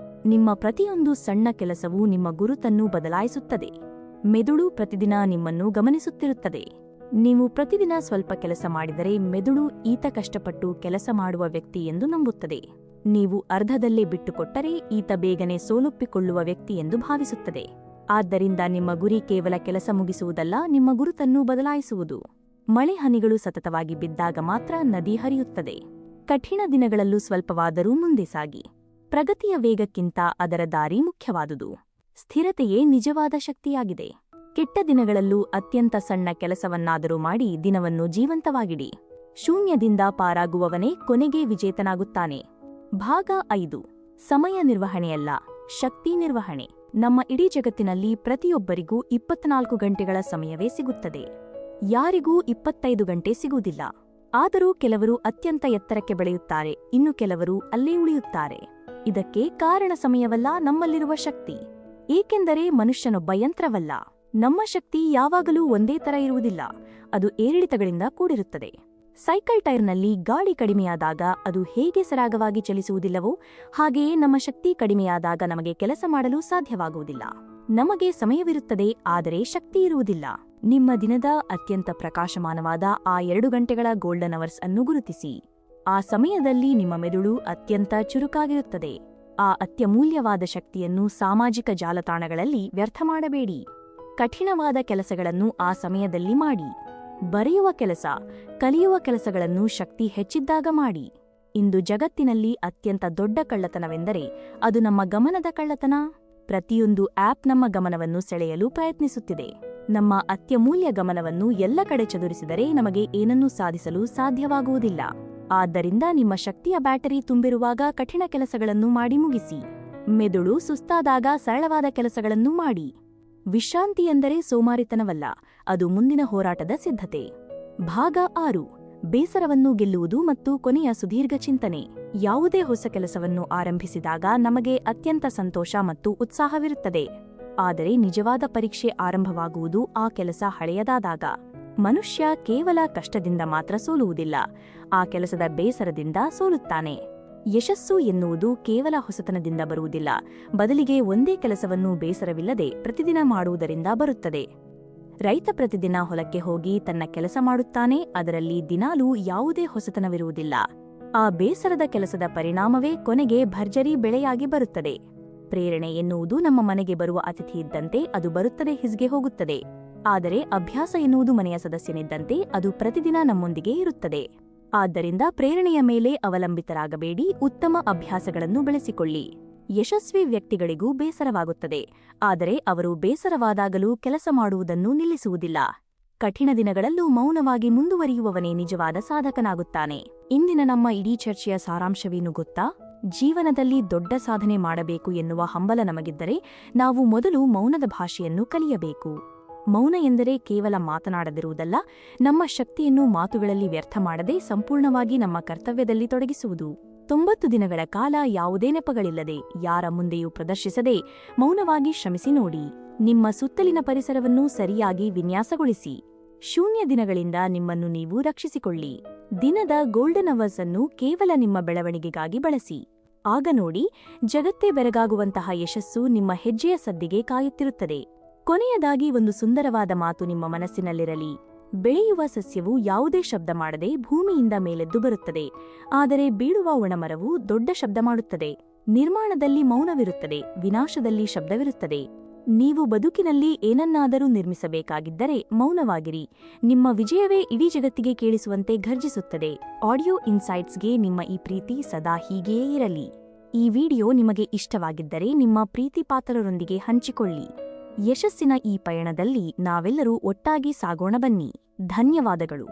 ನಿಮ್ಮ ಪ್ರತಿಯೊಂದು ಸಣ್ಣ ಕೆಲಸವೂ ನಿಮ್ಮ ಗುರುತನ್ನು ಬದಲಾಯಿಸುತ್ತದೆ. ಮೆದುಳು ಪ್ರತಿದಿನ ನಿಮ್ಮನ್ನು ಗಮನಿಸುತ್ತಿರುತ್ತದೆ. ನೀವು ಪ್ರತಿದಿನ ಸ್ವಲ್ಪ ಕೆಲಸ ಮಾಡಿದರೆ ಮೆದುಳು ಈತ ಕಷ್ಟಪಟ್ಟು ಕೆಲಸ ಮಾಡುವ ವ್ಯಕ್ತಿ ಎಂದು ನಂಬುತ್ತದೆ. ನೀವು ಅರ್ಧದಲ್ಲೇ ಬಿಟ್ಟುಕೊಟ್ಟರೆ ಈತ ಬೇಗನೆ ಸೋಲೊಪ್ಪಿಕೊಳ್ಳುವ ವ್ಯಕ್ತಿ ಎಂದು ಭಾವಿಸುತ್ತದೆ. ಆದ್ದರಿಂದ ನಿಮ್ಮ ಗುರಿ ಕೇವಲ ಕೆಲಸ ಮುಗಿಸುವುದಲ್ಲ, ನಿಮ್ಮ ಗುರುತನ್ನು ಬದಲಾಯಿಸುವುದು. ಮಳೆ ಹನಿಗಳು ಸತತವಾಗಿ ಬಿದ್ದಾಗ ಮಾತ್ರ ನದಿ ಹರಿಯುತ್ತದೆ. ಕಠಿಣ ದಿನಗಳಲ್ಲೂ ಸ್ವಲ್ಪವಾದರೂ ಮುಂದೆ ಸಾಗಿ. ಪ್ರಗತಿಯ ವೇಗಕ್ಕಿಂತ ಅದರ ದಾರಿ ಮುಖ್ಯವಾದುದು. ಸ್ಥಿರತೆಯೇ ನಿಜವಾದ ಶಕ್ತಿಯಾಗಿದೆ. ಕೆಟ್ಟ ದಿನಗಳಲ್ಲೂ ಅತ್ಯಂತ ಸಣ್ಣ ಕೆಲಸವನ್ನಾದರೂ ಮಾಡಿ ದಿನವನ್ನು ಜೀವಂತವಾಗಿಡಿ. ಶೂನ್ಯದಿಂದ ಪಾರಾಗುವವನೇ ಕೊನೆಗೆ ವಿಜೇತನಾಗುತ್ತಾನೆ. ಭಾಗ 5: ಸಮಯ ನಿರ್ವಹಣೆಯಲ್ಲ, ಶಕ್ತಿ ನಿರ್ವಹಣೆ. ನಮ್ಮ ಇಡೀ ಜಗತ್ತಿನಲ್ಲಿ ಪ್ರತಿಯೊಬ್ಬರಿಗೂ 24 ಗಂಟೆಗಳ ಸಮಯವೇ ಸಿಗುತ್ತದೆ. ಯಾರಿಗೂ 25 ಗಂಟೆ ಸಿಗುವುದಿಲ್ಲ. ಆದರೂ ಕೆಲವರು ಅತ್ಯಂತ ಎತ್ತರಕ್ಕೆ ಬೆಳೆಯುತ್ತಾರೆ, ಇನ್ನು ಕೆಲವರು ಅಲ್ಲೇ ಉಳಿಯುತ್ತಾರೆ. ಇದಕ್ಕೆ ಕಾರಣ ಸಮಯವಲ್ಲ, ನಮ್ಮಲ್ಲಿರುವ ಶಕ್ತಿ. ಏಕೆಂದರೆ ಮನುಷ್ಯನೊಬ್ಬ ಯಂತ್ರವಲ್ಲ. ನಮ್ಮ ಶಕ್ತಿ ಯಾವಾಗಲೂ ಒಂದೇ ತರ ಇರುವುದಿಲ್ಲ, ಅದು ಏರಿಳಿತಗಳಿಂದ ಕೂಡಿರುತ್ತದೆ. ಸೈಕಲ್ ಟೈರ್ನಲ್ಲಿ ಗಾಳಿ ಕಡಿಮೆಯಾದಾಗ ಅದು ಹೇಗೆ ಸರಾಗವಾಗಿ ಚಲಿಸುವುದಿಲ್ಲವೋ ಹಾಗೆಯೇ ನಮ್ಮ ಶಕ್ತಿ ಕಡಿಮೆಯಾದಾಗ ನಮಗೆ ಕೆಲಸ ಮಾಡಲು ಸಾಧ್ಯವಾಗುವುದಿಲ್ಲ. ನಮಗೆ ಸಮಯವಿರುತ್ತದೆ, ಆದರೆ ಶಕ್ತಿ ಇರುವುದಿಲ್ಲ. ನಿಮ್ಮ ದಿನದ ಅತ್ಯಂತ ಪ್ರಕಾಶಮಾನವಾದ ಆ 2 ಗಂಟೆಗಳ ಗೋಲ್ಡನ್ ಅವರ್ಸ್ ಅನ್ನು ಗುರುತಿಸಿ. ಆ ಸಮಯದಲ್ಲಿ ನಿಮ್ಮ ಮೆದುಳು ಅತ್ಯಂತ ಚುರುಕಾಗಿರುತ್ತದೆ. ಆ ಅತ್ಯಮೂಲ್ಯವಾದ ಶಕ್ತಿಯನ್ನು ಸಾಮಾಜಿಕ ಜಾಲತಾಣಗಳಲ್ಲಿ ವ್ಯರ್ಥ ಮಾಡಬೇಡಿ. ಕಠಿಣವಾದ ಕೆಲಸಗಳನ್ನು ಆ ಸಮಯದಲ್ಲಿ ಮಾಡಿ. ಬರೆಯುವ ಕೆಲಸ, ಕಲಿಯುವ ಕೆಲಸಗಳನ್ನು ಶಕ್ತಿ ಹೆಚ್ಚಿದ್ದಾಗ ಮಾಡಿ. ಇಂದು ಜಗತ್ತಿನಲ್ಲಿ ಅತ್ಯಂತ ದೊಡ್ಡ ಕಳ್ಳತನವೆಂದರೆ ಅದು ನಮ್ಮ ಗಮನದ ಕಳ್ಳತನ. ಪ್ರತಿಯೊಂದು ಆಪ್ ನಮ್ಮ ಗಮನವನ್ನು ಸೆಳೆಯಲು ಪ್ರಯತ್ನಿಸುತ್ತಿದೆ. ನಮ್ಮ ಅತ್ಯಮೂಲ್ಯ ಗಮನವನ್ನು ಎಲ್ಲ ಕಡೆ ಚದುರಿಸಿದರೆ ನಮಗೆ ಏನನ್ನೂ ಸಾಧಿಸಲು ಸಾಧ್ಯವಾಗುವುದಿಲ್ಲ. ಆದ್ದರಿಂದ ನಿಮ್ಮ ಶಕ್ತಿಯ ಬ್ಯಾಟರಿ ತುಂಬಿರುವಾಗ ಕಠಿಣ ಕೆಲಸಗಳನ್ನು ಮಾಡಿ ಮುಗಿಸಿ. ಮೆದುಳು ಸುಸ್ತಾದಾಗ ಸರಳವಾದ ಕೆಲಸಗಳನ್ನು ಮಾಡಿ. ವಿಶ್ರಾಂತಿ ಎಂದರೆ ಸೋಮಾರಿತನವಲ್ಲ, ಅದು ಮುಂದಿನ ಹೋರಾಟದ ಸಿದ್ಧತೆ. ಭಾಗ 6: ಬೇಸರವನ್ನು ಗೆಲ್ಲುವುದು ಮತ್ತು ಕೊನೆಯ ಸುದೀರ್ಘ ಚಿಂತನೆ. ಯಾವುದೇ ಹೊಸ ಕೆಲಸವನ್ನು ಆರಂಭಿಸಿದಾಗ ನಮಗೆ ಅತ್ಯಂತ ಸಂತೋಷ ಮತ್ತು ಉತ್ಸಾಹವಿರುತ್ತದೆ. ಆದರೆ ನಿಜವಾದ ಪರೀಕ್ಷೆ ಆರಂಭವಾಗುವುದು ಆ ಕೆಲಸ ಹಳೆಯದಾದಾಗ. ಮನುಷ್ಯ ಕೇವಲ ಕಷ್ಟದಿಂದ ಮಾತ್ರ ಸೋಲುವುದಿಲ್ಲ, ಆ ಕೆಲಸದ ಬೇಸರದಿಂದ ಸೋಲುತ್ತಾನೆ. ಯಶಸ್ಸು ಎನ್ನುವುದು ಕೇವಲ ಹೊಸತನದಿಂದ ಬರುವುದಿಲ್ಲ, ಬದಲಿಗೆ ಒಂದೇ ಕೆಲಸವನ್ನು ಬೇಸರವಿಲ್ಲದೆ ಪ್ರತಿದಿನ ಮಾಡುವುದರಿಂದ ಬರುತ್ತದೆ. ರೈತ ಪ್ರತಿದಿನ ಹೊಲಕ್ಕೆ ಹೋಗಿ ತನ್ನ ಕೆಲಸ ಮಾಡುತ್ತಾನೆ, ಅದರಲ್ಲಿ ದಿನಾಲೂ ಯಾವುದೇ ಹೊಸತನವಿರುವುದಿಲ್ಲ. ಆ ಬೇಸರದ ಕೆಲಸದ ಪರಿಣಾಮವೇ ಕೊನೆಗೆ ಭರ್ಜರಿ ಬೆಳೆಯಾಗಿ ಬರುತ್ತದೆ. ಪ್ರೇರಣೆ ಎನ್ನುವುದು ನಮ್ಮ ಮನೆಗೆ ಬರುವ ಅತಿಥಿ ಇದ್ದಂತೆ, ಅದು ಬರುತ್ತದೆ ಹಿಸ್ಗೆ ಹೋಗುತ್ತದೆ. ಆದರೆ ಅಭ್ಯಾಸ ಎನ್ನುವುದು ಮನೆಯ ಸದಸ್ಯನಿದ್ದಂತೆ, ಅದು ಪ್ರತಿದಿನ ನಮ್ಮೊಂದಿಗೆ ಇರುತ್ತದೆ. ಆದ್ದರಿಂದ ಪ್ರೇರಣೆಯ ಮೇಲೆ ಅವಲಂಬಿತರಾಗಬೇಡಿ, ಉತ್ತಮ ಅಭ್ಯಾಸಗಳನ್ನು ಬೆಳೆಸಿಕೊಳ್ಳಿ. ಯಶಸ್ವಿ ವ್ಯಕ್ತಿಗಳಿಗೂ ಬೇಸರವಾಗುತ್ತದೆ, ಆದರೆ ಅವರು ಬೇಸರವಾದಾಗಲೂ ಕೆಲಸ ಮಾಡುವುದನ್ನು ನಿಲ್ಲಿಸುವುದಿಲ್ಲ. ಕಠಿಣ ದಿನಗಳಲ್ಲೂ ಮೌನವಾಗಿ ಮುಂದುವರಿಯುವವನೇ ನಿಜವಾದ ಸಾಧಕನಾಗುತ್ತಾನೆ. ಇಂದಿನ ನಮ್ಮ ಇಡೀ ಚರ್ಚೆಯ ಸಾರಾಂಶವೇನು ಗೊತ್ತಾ? ಜೀವನದಲ್ಲಿ ದೊಡ್ಡ ಸಾಧನೆ ಮಾಡಬೇಕು ಎನ್ನುವ ಹಂಬಲ ನಮಗಿದ್ದರೆ ನಾವು ಮೊದಲು ಮೌನದ ಭಾಷೆಯನ್ನು ಕಲಿಯಬೇಕು. ಮೌನ ಎಂದರೆ ಕೇವಲ ಮಾತನಾಡದಿರುವುದಲ್ಲ, ನಮ್ಮ ಶಕ್ತಿಯನ್ನು ಮಾತುಗಳಲ್ಲಿ ವ್ಯರ್ಥ ಮಾಡದೆ ಸಂಪೂರ್ಣವಾಗಿ ನಮ್ಮ ಕರ್ತವ್ಯದಲ್ಲಿ ತೊಡಗಿಸುವುದು. 90 ದಿನಗಳ ಕಾಲ ಯಾವುದೇ ನೆಪಗಳಿಲ್ಲದೆ, ಯಾರ ಮುಂದೆಯೂ ಪ್ರದರ್ಶಿಸದೆ ಮೌನವಾಗಿ ಶ್ರಮಿಸಿ ನೋಡಿ. ನಿಮ್ಮ ಸುತ್ತಲಿನ ಪರಿಸರವನ್ನು ಸರಿಯಾಗಿ ವಿನ್ಯಾಸಗೊಳಿಸಿ. ಶೂನ್ಯ ದಿನಗಳಿಂದ ನಿಮ್ಮನ್ನು ನೀವು ರಕ್ಷಿಸಿಕೊಳ್ಳಿ. ದಿನದ ಗೋಲ್ಡನ್ ಅವರ್ಸ್ ಅನ್ನು ಕೇವಲ ನಿಮ್ಮ ಬೆಳವಣಿಗೆಗಾಗಿ ಬಳಸಿ. ಆಗ ನೋಡಿ, ಜಗತ್ತೇ ಬೆರಗಾಗುವಂತಹ ಯಶಸ್ಸು ನಿಮ್ಮ ಹೆಜ್ಜೆಯ ಸದ್ದಿಗೆ ಕಾಯುತ್ತಿರುತ್ತದೆ. ಕೊನೆಯದಾಗಿ ಒಂದು ಸುಂದರವಾದ ಮಾತು ನಿಮ್ಮ ಮನಸ್ಸಿನಲ್ಲಿರಲಿ. ಬೆಳೆಯುವ ಸಸ್ಯವು ಯಾವುದೇ ಶಬ್ದ ಮಾಡದೆ ಭೂಮಿಯಿಂದ ಮೇಲೆದ್ದು ಬರುತ್ತದೆ, ಆದರೆ ಬೀಳುವ ಒಣಮರವು ದೊಡ್ಡ ಶಬ್ದ ಮಾಡುತ್ತದೆ. ನಿರ್ಮಾಣದಲ್ಲಿ ಮೌನವಿರುತ್ತದೆ, ವಿನಾಶದಲ್ಲಿ ಶಬ್ದವಿರುತ್ತದೆ. ನೀವು ಬದುಕಿನಲ್ಲಿ ಏನನ್ನಾದರೂ ನಿರ್ಮಿಸಬೇಕಾಗಿದ್ದರೆ ಮೌನವಾಗಿರಿ. ನಿಮ್ಮ ವಿಜಯವೇ ಇಡೀ ಜಗತ್ತಿಗೆ ಕೇಳಿಸುವಂತೆ ಘರ್ಜಿಸುತ್ತದೆ. ಆಡಿಯೋ ಇನ್ಸೈಟ್ಸ್ಗೆ ನಿಮ್ಮ ಈ ಪ್ರೀತಿ ಸದಾ ಹೀಗೆಯೇ ಇರಲಿ. ಈ ವಿಡಿಯೋ ನಿಮಗೆ ಇಷ್ಟವಾಗಿದ್ದರೆ ನಿಮ್ಮ ಪ್ರೀತಿ ಪಾತ್ರರೊಂದಿಗೆ ಹಂಚಿಕೊಳ್ಳಿ. ಯಶಸ್ಸಿನ ಈ ಪಯಣದಲ್ಲಿ ನಾವೆಲ್ಲರೂ ಒಟ್ಟಾಗಿ ಸಾಗೋಣ ಬನ್ನಿ. ಧನ್ಯವಾದಗಳು.